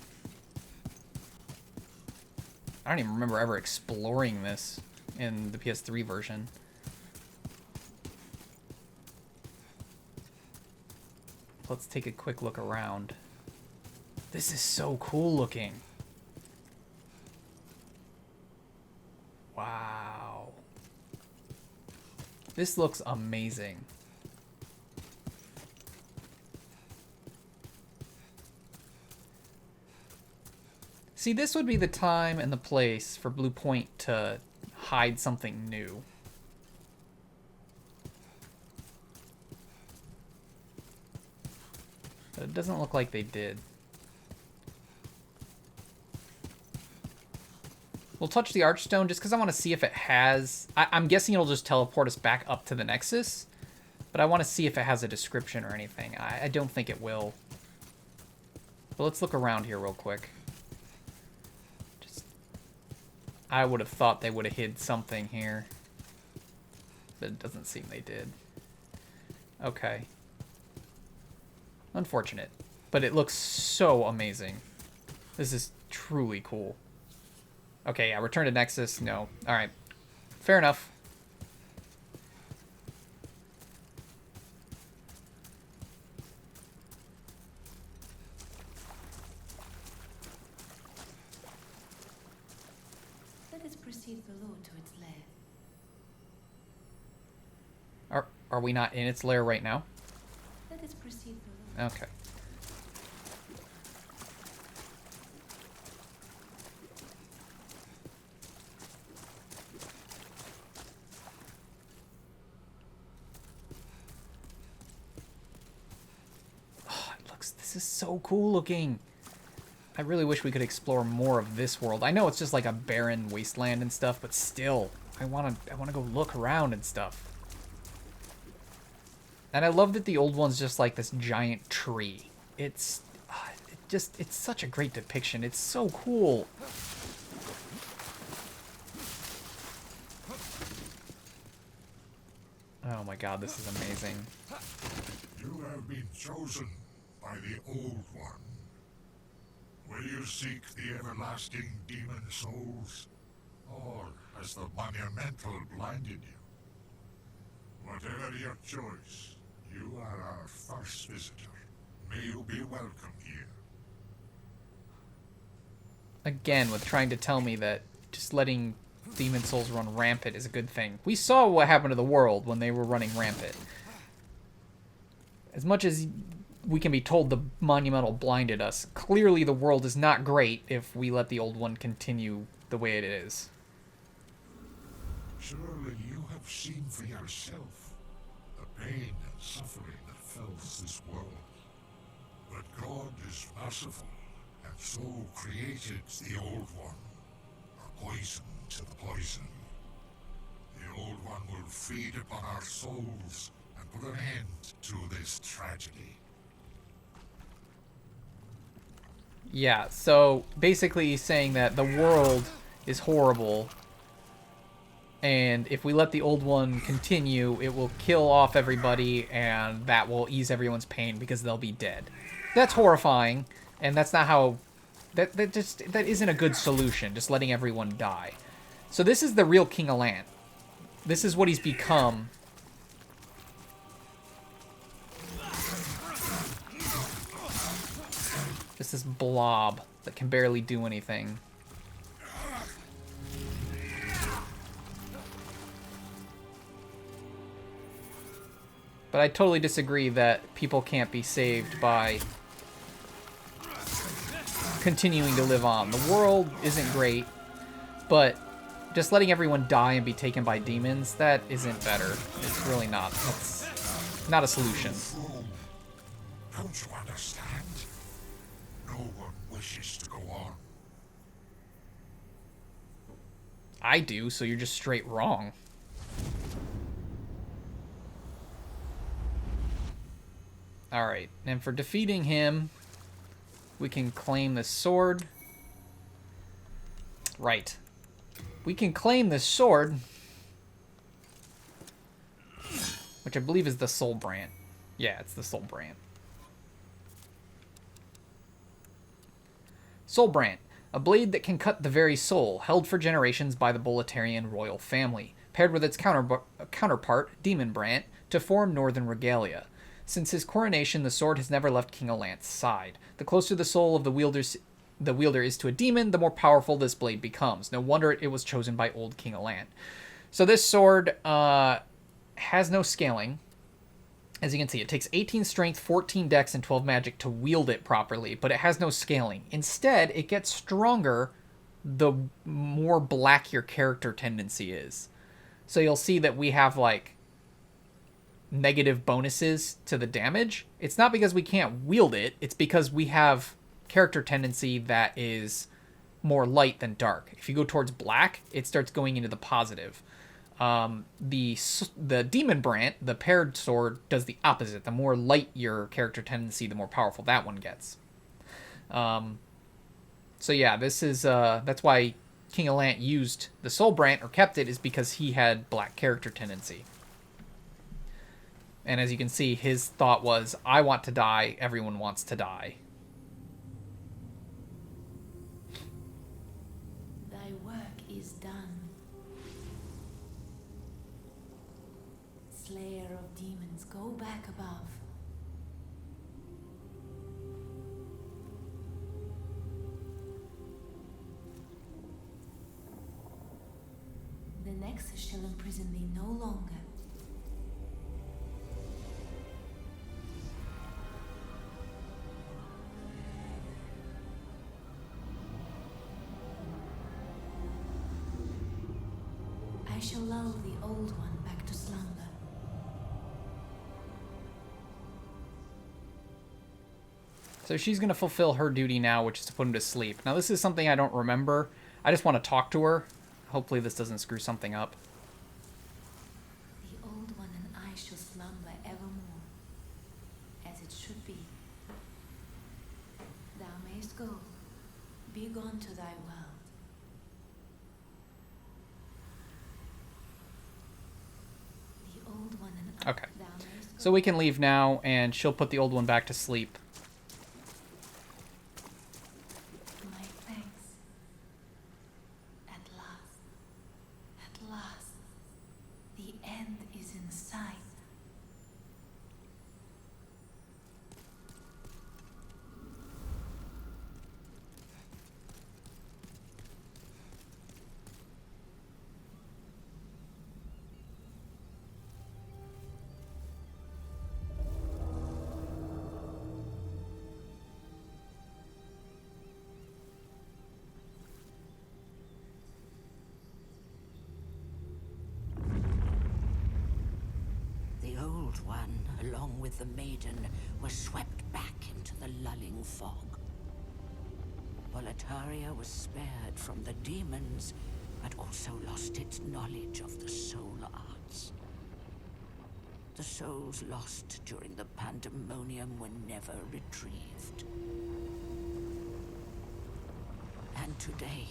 I don't even remember ever exploring this in the PS3 version. Let's take a quick look around. This is so cool looking. Wow. This looks amazing. See, this would be the time and the place for Blue Point to hide something new. But it doesn't look like they did. We'll touch the Archstone just because I want to see if it has... I'm guessing it'll just teleport us back up to the Nexus. But I want to see if it has a description or anything. I don't think it will. But let's look around here real quick. I would have thought they would have hid something here. But it doesn't seem they did. Okay. Unfortunate. But it looks so amazing. This is truly cool. Okay, yeah, return to Nexus. No. Alright. Fair enough. Let us proceed below to its lair. Are we not in its lair right now? Let us proceed below. Okay. Oh, it looks... This is so cool looking. I really wish we could explore more of this world. I know it's just like a barren wasteland and stuff, but still, I wanna go look around and stuff. And I love that the old one's just like this giant tree. It's such a great depiction. It's so cool. Oh my god, this is amazing. You have been chosen by the Old One. Will you seek the everlasting demon souls? Or has the monumental blinded you? Whatever your choice, you are our first visitor. May you be welcome here. Again, with trying to tell me that just letting demon souls run rampant is a good thing. We saw what happened to the world when they were running rampant. As much as we can be told the monumental blinded us, clearly the world is not great if we let the old one continue the way it is. Surely you have seen for yourself the pain and suffering that fills this world. But God is merciful, and so created the Old One, a poison to the poison. The Old One will feed upon our souls and put an end to this tragedy. Yeah, so basically he's saying that the world is horrible, and if we let the old one continue, it will kill off everybody, and that will ease everyone's pain because they'll be dead. That's horrifying, and that's not how... That isn't a good solution, just letting everyone die. So this is the real King of Land. This is what he's become. Just this blob that can barely do anything. But I totally disagree that people can't be saved by continuing to live on. The world isn't great, but just letting everyone die and be taken by demons, that isn't better. It's really not. That's not a solution. Don't you understand? No one wishes to go on. I do, so you're just straight wrong. Alright, and for defeating him, we can claim the sword. Right. We can claim this sword, which I believe is the Soul Brand. Yeah, it's the Soul Brand. Soul Brand, a blade that can cut the very soul, held for generations by the Boletarian royal family, paired with its counterpart, Demon Brand, to form Northern Regalia. Since his coronation, the sword has never left King Alant's side. The closer the soul of the wielder is to a demon, the more powerful this blade becomes. No wonder it was chosen by old King Alant. So this sword has no scaling. As you can see, it takes 18 strength, 14 dex, and 12 magic to wield it properly, but it has no scaling. Instead, it gets stronger the more black your character tendency is. So you'll see that we have, like, negative bonuses to the damage. It's not because we can't wield it, it's because we have character tendency that is more light than dark. If you go towards black, it starts going into the positive. The Demon Brand, the paired sword, does the opposite. The more light your character tendency, the more powerful that one gets. So yeah, this is that's why King Alant used the Soul Brand, or kept it, is because he had black character tendency. And as you can see, his thought was, I want to die, everyone wants to die. Thy work is done. Slayer of demons, go back above. The Nexus shall imprison thee no longer. I shall lull the old one back to slumber. So she's going to fulfill her duty now, which is to put him to sleep. Now, this is something I don't remember. I just want to talk to her. Hopefully this doesn't screw something up. The old one and I shall slumber evermore, as it should be. Thou mayst go, be gone to thy world. The old one and I. Okay. Thou mayst go. So we can leave now, and she'll put the old one back to sleep. My thanks. At last, at last, the end is in sight. The Old One, along with the maiden, was swept back into the lulling fog. Boletaria was spared from the demons, but also lost its knowledge of the soul arts. The souls lost during the pandemonium were never retrieved. And today,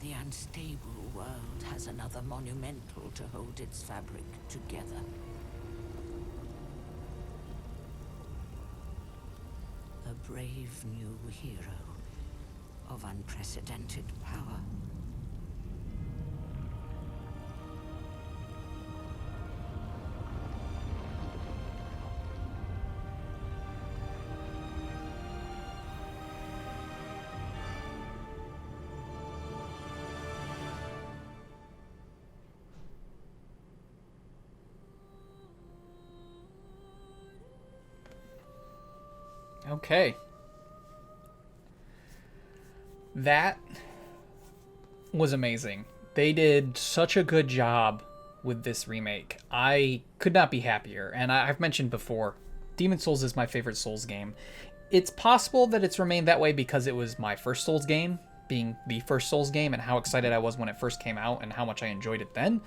the unstable world has another monumental to hold its fabric together. A brave new hero of unprecedented power. Okay. That was amazing. They did such a good job with this remake. I could not be happier. And I've mentioned before, Demon's Souls is my favorite Souls game. It's possible that it's remained that way because it was my first Souls game, being the first Souls game, and how excited I was when it first came out and how much I enjoyed it then.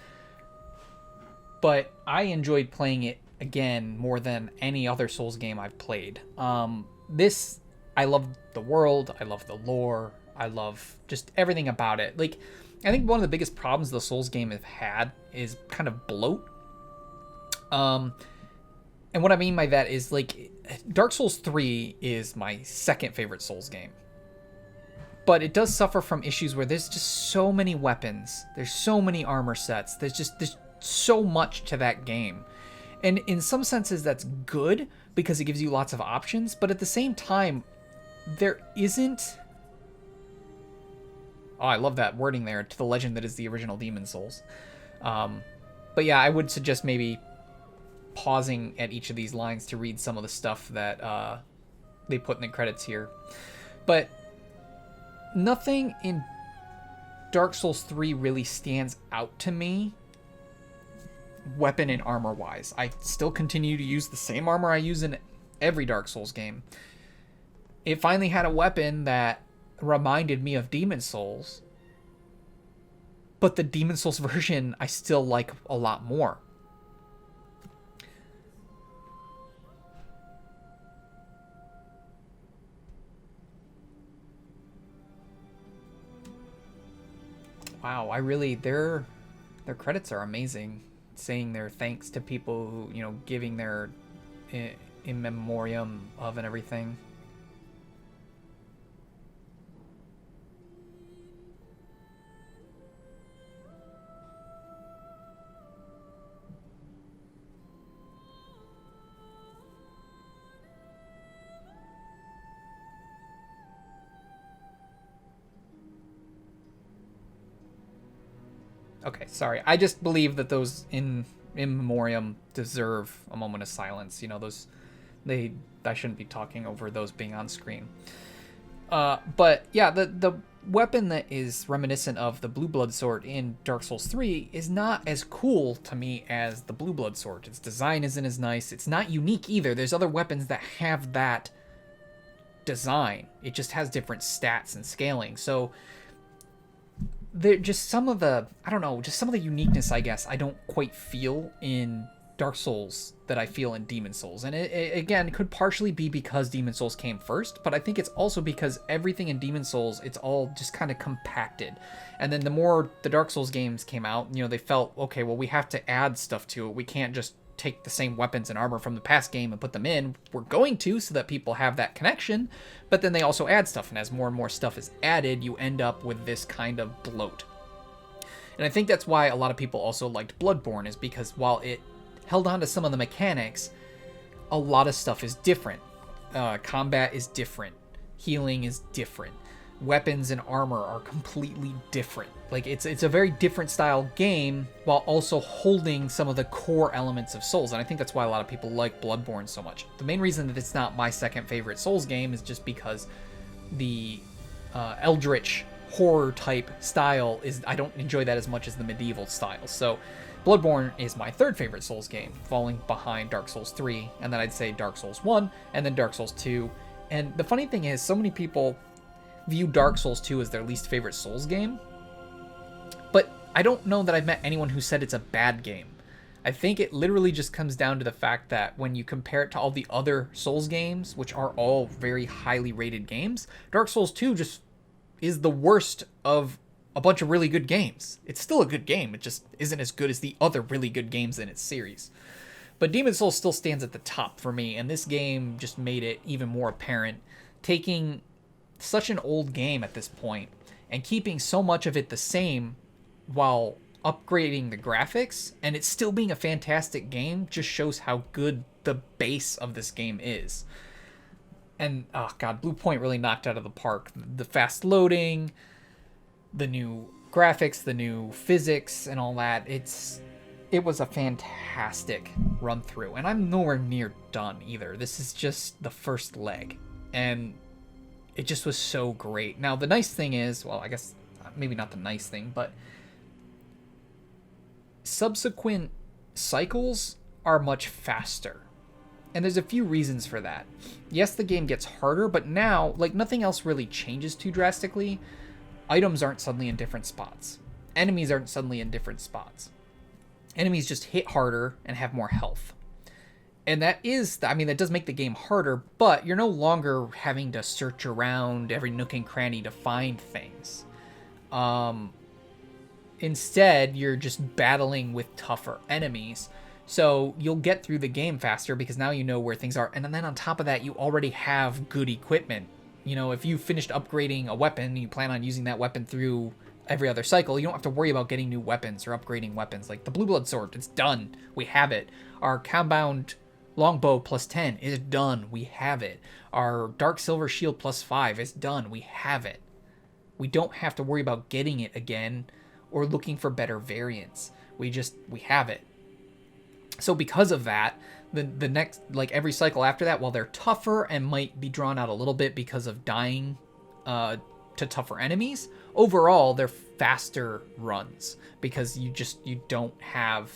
But I enjoyed playing it again more than any other Souls game I've played. I love the world, I love the lore, I love just everything about it. Like, I think one of the biggest problems the Souls game have had is kind of bloat. And what I mean by that is, like, Dark Souls 3 is my second favorite Souls game. But it does suffer from issues where there's just so many weapons. There's so many armor sets. There's so much to that game. And in some senses, that's good because it gives you lots of options. But at the same time, there isn't... Oh, I love that wording there, to the legend that is the original Demon Souls. But yeah, I would suggest maybe pausing at each of these lines to read some of the stuff that they put in the credits here. But nothing in Dark Souls 3 really stands out to me, weapon and armor wise. I still continue to use the same armor I use in every Dark Souls game. It finally had a weapon that reminded me of Demon Souls, but the Demon Souls version I still like a lot more. Wow, I really, their credits are amazing. Saying their thanks to people who, you know, giving their in memoriam of and everything. Okay, sorry. I just believe that those in memoriam deserve a moment of silence. You know, those I shouldn't be talking over those being on screen. But yeah, the weapon that is reminiscent of the Blue Blood Sword in Dark Souls 3 is not as cool to me as the Blue Blood Sword. Its design isn't as nice. It's not unique either. There's other weapons that have that design. It just has different stats and scaling. So they're just some of the, I don't know, just some of the uniqueness, I guess, I don't quite feel in Dark Souls that I feel in Demon Souls. And it again, could partially be because Demon Souls came first, but I think it's also because everything in Demon Souls, it's all just kind of compacted. And then the more the Dark Souls games came out, you know, they felt, okay, well, we have to add stuff to it. We can't just take the same weapons and armor from the past game and put them in. We're going to, so that people have that connection, but then they also add stuff, and as more and more stuff is added, you end up with this kind of bloat. And I think that's why a lot of people also liked Bloodborne, is because while it held on to some of the mechanics, a lot of stuff is different. Combat is different. Healing is different. Weapons and armor are completely different. Like, it's a very different style game while also holding some of the core elements of Souls. And I think that's why a lot of people like Bloodborne so much. The main reason that it's not my second favorite Souls game is just because the Eldritch horror type style is, I don't enjoy that as much as the medieval style. So Bloodborne is my third favorite Souls game, falling behind Dark Souls 3, and then I'd say Dark Souls 1, and then Dark Souls 2. And the funny thing is, so many people view Dark Souls 2 as their least favorite Souls game, but I don't know that I've met anyone who said it's a bad game. I think it literally just comes down to the fact that when you compare it to all the other Souls games, which are all very highly rated games, Dark Souls 2 just is the worst of a bunch of really good games. It's still a good game, it just isn't as good as the other really good games in its series. But Demon Souls still stands at the top for me, and this game just made it even more apparent, taking such an old game at this point and keeping so much of it the same while upgrading the graphics, and it still being a fantastic game, just shows how good the base of this game is. And oh god, Blue Point really knocked out of the park. The fast loading, the new graphics, the new physics and all that, it was a fantastic run through, and I'm nowhere near done either. This is just the first leg, and it just was so great. Now, the nice thing is, well, I guess maybe not the nice thing, but subsequent cycles are much faster. And there's a few reasons for that. Yes, the game gets harder, but now, like, nothing else really changes too drastically. Items aren't suddenly in different spots. Enemies aren't suddenly in different spots. Enemies just hit harder and have more health. And that does make the game harder, but you're no longer having to search around every nook and cranny to find things. Instead, you're just battling with tougher enemies. So you'll get through the game faster because now you know where things are. And then on top of that, you already have good equipment. You know, if you finished upgrading a weapon and you plan on using that weapon through every other cycle, you don't have to worry about getting new weapons or upgrading weapons. Like the Blue Blood Sword, it's done. We have it. Our Compound Longbow +10 is done. We have it. Our Dark Silver Shield +5 is done. We have it. We don't have to worry about getting it again or looking for better variants. We have it. So because of that, the next, like every cycle after that, while they're tougher and might be drawn out a little bit because of dying to tougher enemies, overall they're faster runs because you don't have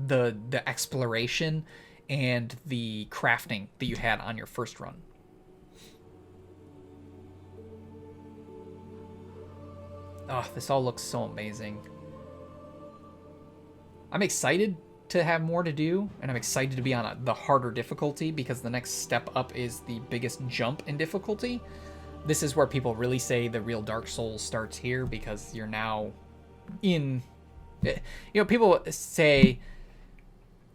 the exploration and the crafting that you had on your first run. Oh, this all looks so amazing. I'm excited to have more to do, and I'm excited to be on the harder difficulty because the next step up is the biggest jump in difficulty. This is where people really say the real Dark Souls starts here because you're now in... You know, people say,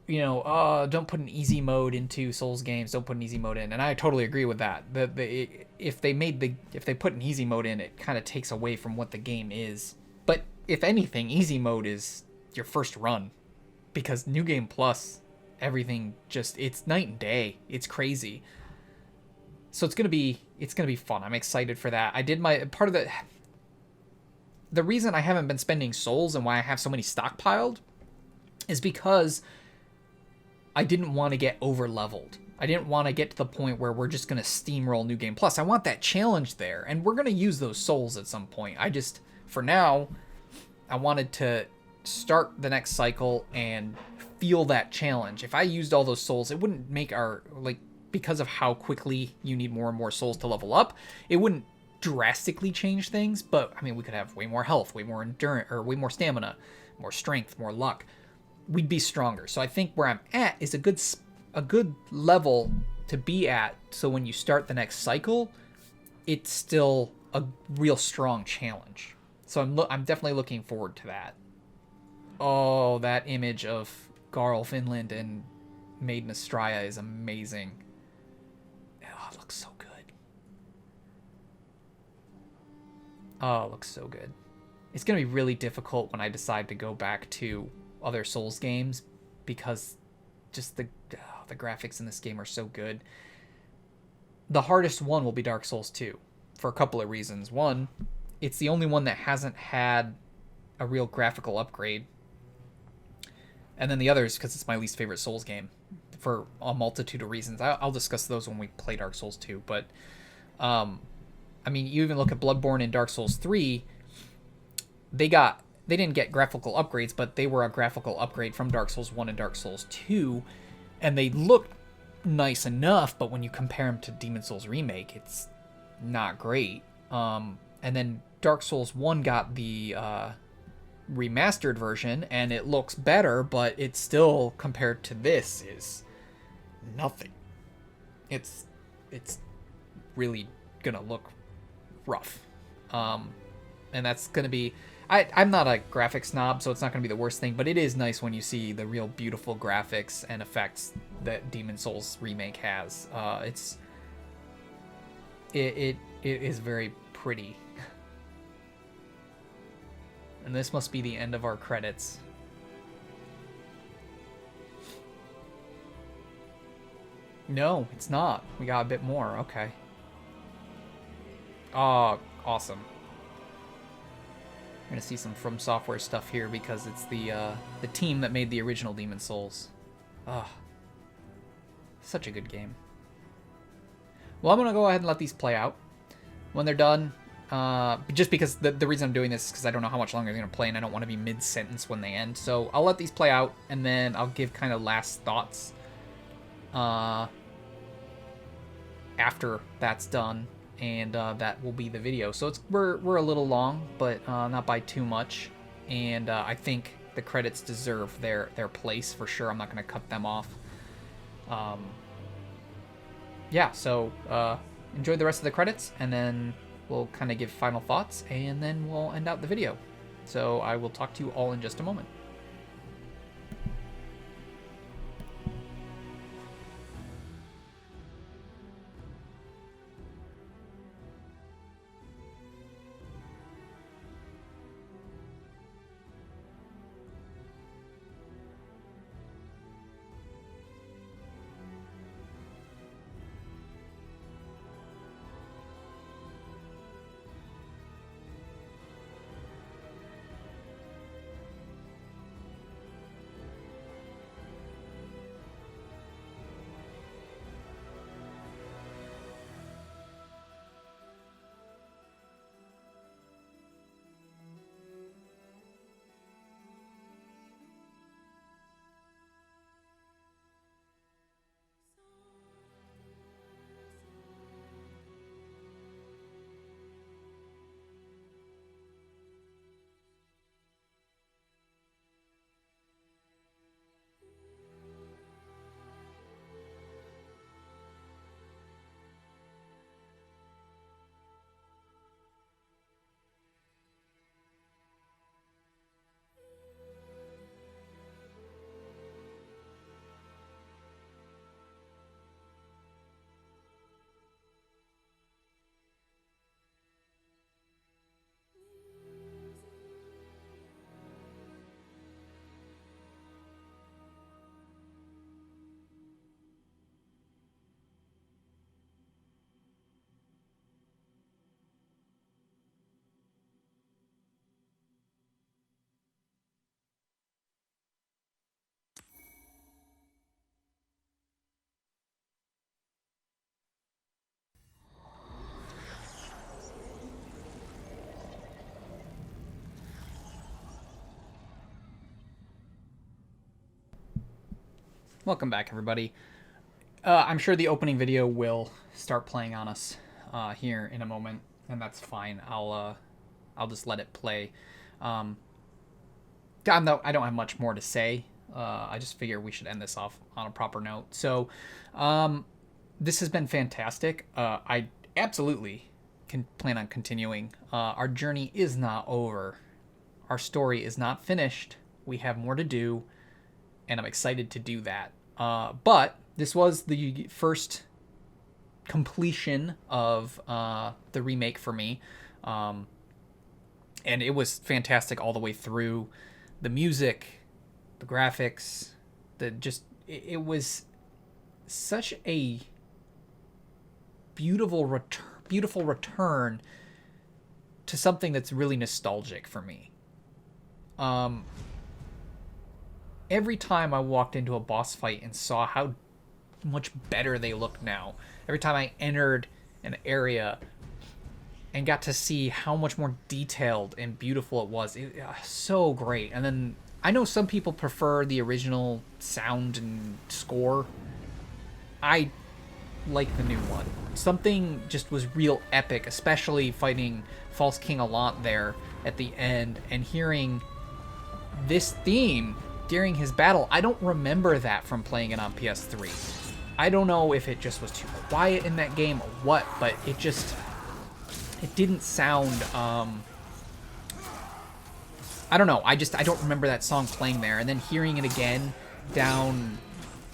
you know, oh, don't put an easy mode into Souls games, don't put an easy mode in, and I totally agree with that. If they put an easy mode in, it kind of takes away from what the game is. But if anything, easy mode is your first run. Because New Game Plus, everything it's night and day. It's crazy. So it's gonna be fun. I'm excited for that. I did my part of the reason I haven't been spending souls and why I have so many stockpiled is because I didn't want to get over leveled. I didn't want to get to the point where we're just gonna steamroll New Game Plus. I want that challenge there, and we're gonna use those souls at some point. For now, I wanted to start the next cycle and feel that challenge. If I used all those souls, it wouldn't make because of how quickly you need more and more souls to level up, it wouldn't drastically change things, but I mean, we could have way more health, way more endurance, or way more stamina, more strength, more luck. We'd be stronger. So I think where I'm at is a good level to be at, so when you start the next cycle, it's still a real strong challenge. So I'm definitely looking forward to that. Oh, that image of Garl, Finland, and Maiden Estraya is amazing. Oh, it looks so good. Oh, it looks so good. It's going to be really difficult when I decide to go back to other Souls games because just the graphics in this game are so good. The hardest one will be Dark Souls 2 for a couple of reasons. One, it's the only one that hasn't had a real graphical upgrade. And then the other is because it's my least favorite Souls game for a multitude of reasons. I'll discuss those when we play Dark Souls 2. But, I mean, you even look at Bloodborne and Dark Souls 3, they didn't get graphical upgrades, but they were a graphical upgrade from Dark Souls 1 and Dark Souls 2. And they look nice enough, but when you compare them to Demon Souls Remake, it's not great. And then Dark Souls 1 got the... remastered version and it looks better, but it's still, compared to this, is nothing. It's really gonna look rough, and that's gonna be I'm not a graphics snob, so it's not gonna be the worst thing, but it is nice when you see the real beautiful graphics and effects that Demon Souls Remake has. It is very pretty. And this must be the end of our credits. No, it's not. We got a bit more. Okay. Oh, awesome. We're gonna see some From Software stuff here because it's the team that made the original Demon Souls. Ah, such a good game. Well, I'm gonna go ahead and let these play out. When they're done, just because the reason I'm doing this is because I don't know how much longer they're going to play and I don't want to be mid-sentence when they end. So I'll let these play out and then I'll give kind of last thoughts after that's done, and that will be the video. So we're a little long, but not by too much, and I think the credits deserve their place for sure. I'm not going to cut them off. Yeah, so enjoy the rest of the credits, and then we'll kind of give final thoughts, and then we'll end out the video. So I will talk to you all in just a moment. Welcome back, everybody. I'm sure the opening video will start playing on us here in a moment, and that's fine. I'll just let it play. I don't have much more to say. I just figure we should end this off on a proper note. So, this has been fantastic. I absolutely can plan on continuing. Our journey is not over. Our story is not finished. We have more to do, and I'm excited to do that. But this was the first completion of the remake for me. And it was fantastic all the way through. The music, the graphics, it was such a beautiful return to something that's really nostalgic for me. Every time I walked into a boss fight and saw how much better they look now, every time I entered an area and got to see how much more detailed and beautiful it was, so great. And then I know some people prefer the original sound and score. I like the new one. Something just was real epic, especially fighting False King Allant there at the end and hearing this theme during his battle. I don't remember that from playing it on PS3. I don't know if it just was too quiet in that game or what, but it didn't sound, I don't know. I don't remember that song playing there. And then hearing it again down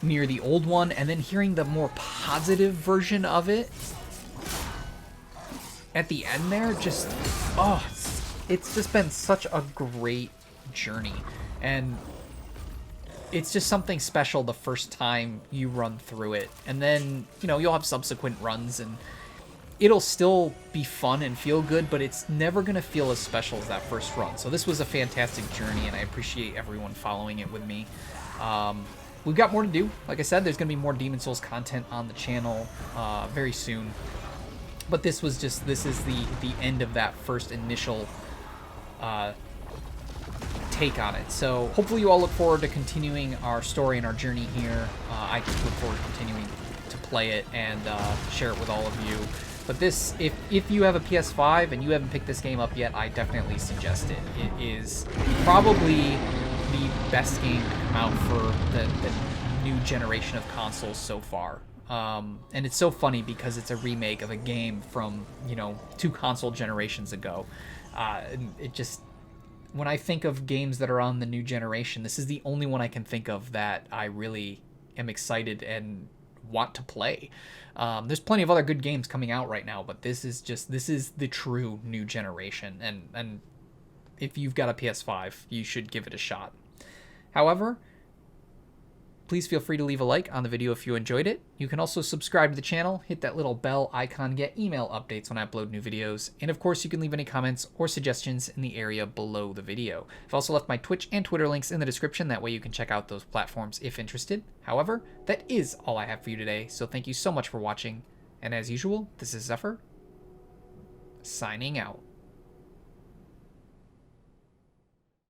near the old one, and then hearing the more positive version of it at the end there, it's just been such a great journey. And it's just something special the first time you run through it. And then, you'll have subsequent runs, and it'll still be fun and feel good, but it's never going to feel as special as that first run. So this was a fantastic journey, and I appreciate everyone following it with me. We've got more to do. Like I said, there's going to be more Demon Souls content on the channel very soon. But this is the end of that first initial take on it. So hopefully you all look forward to continuing our story and our journey here. I look forward to continuing to play it and share it with all of you. But this, if you have a PS5 and you haven't picked this game up yet, I definitely suggest it. It is probably the best game to come out for the new generation of consoles so far. And it's so funny because it's a remake of a game from, 2 console generations ago. When I think of games that are on the new generation, this is the only one I can think of that I really am excited and want to play. There's plenty of other good games coming out right now, but this is the true new generation. And if you've got a PS5, you should give it a shot. However, please feel free to leave a like on the video if you enjoyed it. You can also subscribe to the channel, hit that little bell icon, get email updates when I upload new videos, and of course you can leave any comments or suggestions in the area below the video. I've also left my Twitch and Twitter links in the description, that way you can check out those platforms if interested. However, that is all I have for you today, so thank you so much for watching, and as usual, this is Xephyr, signing out.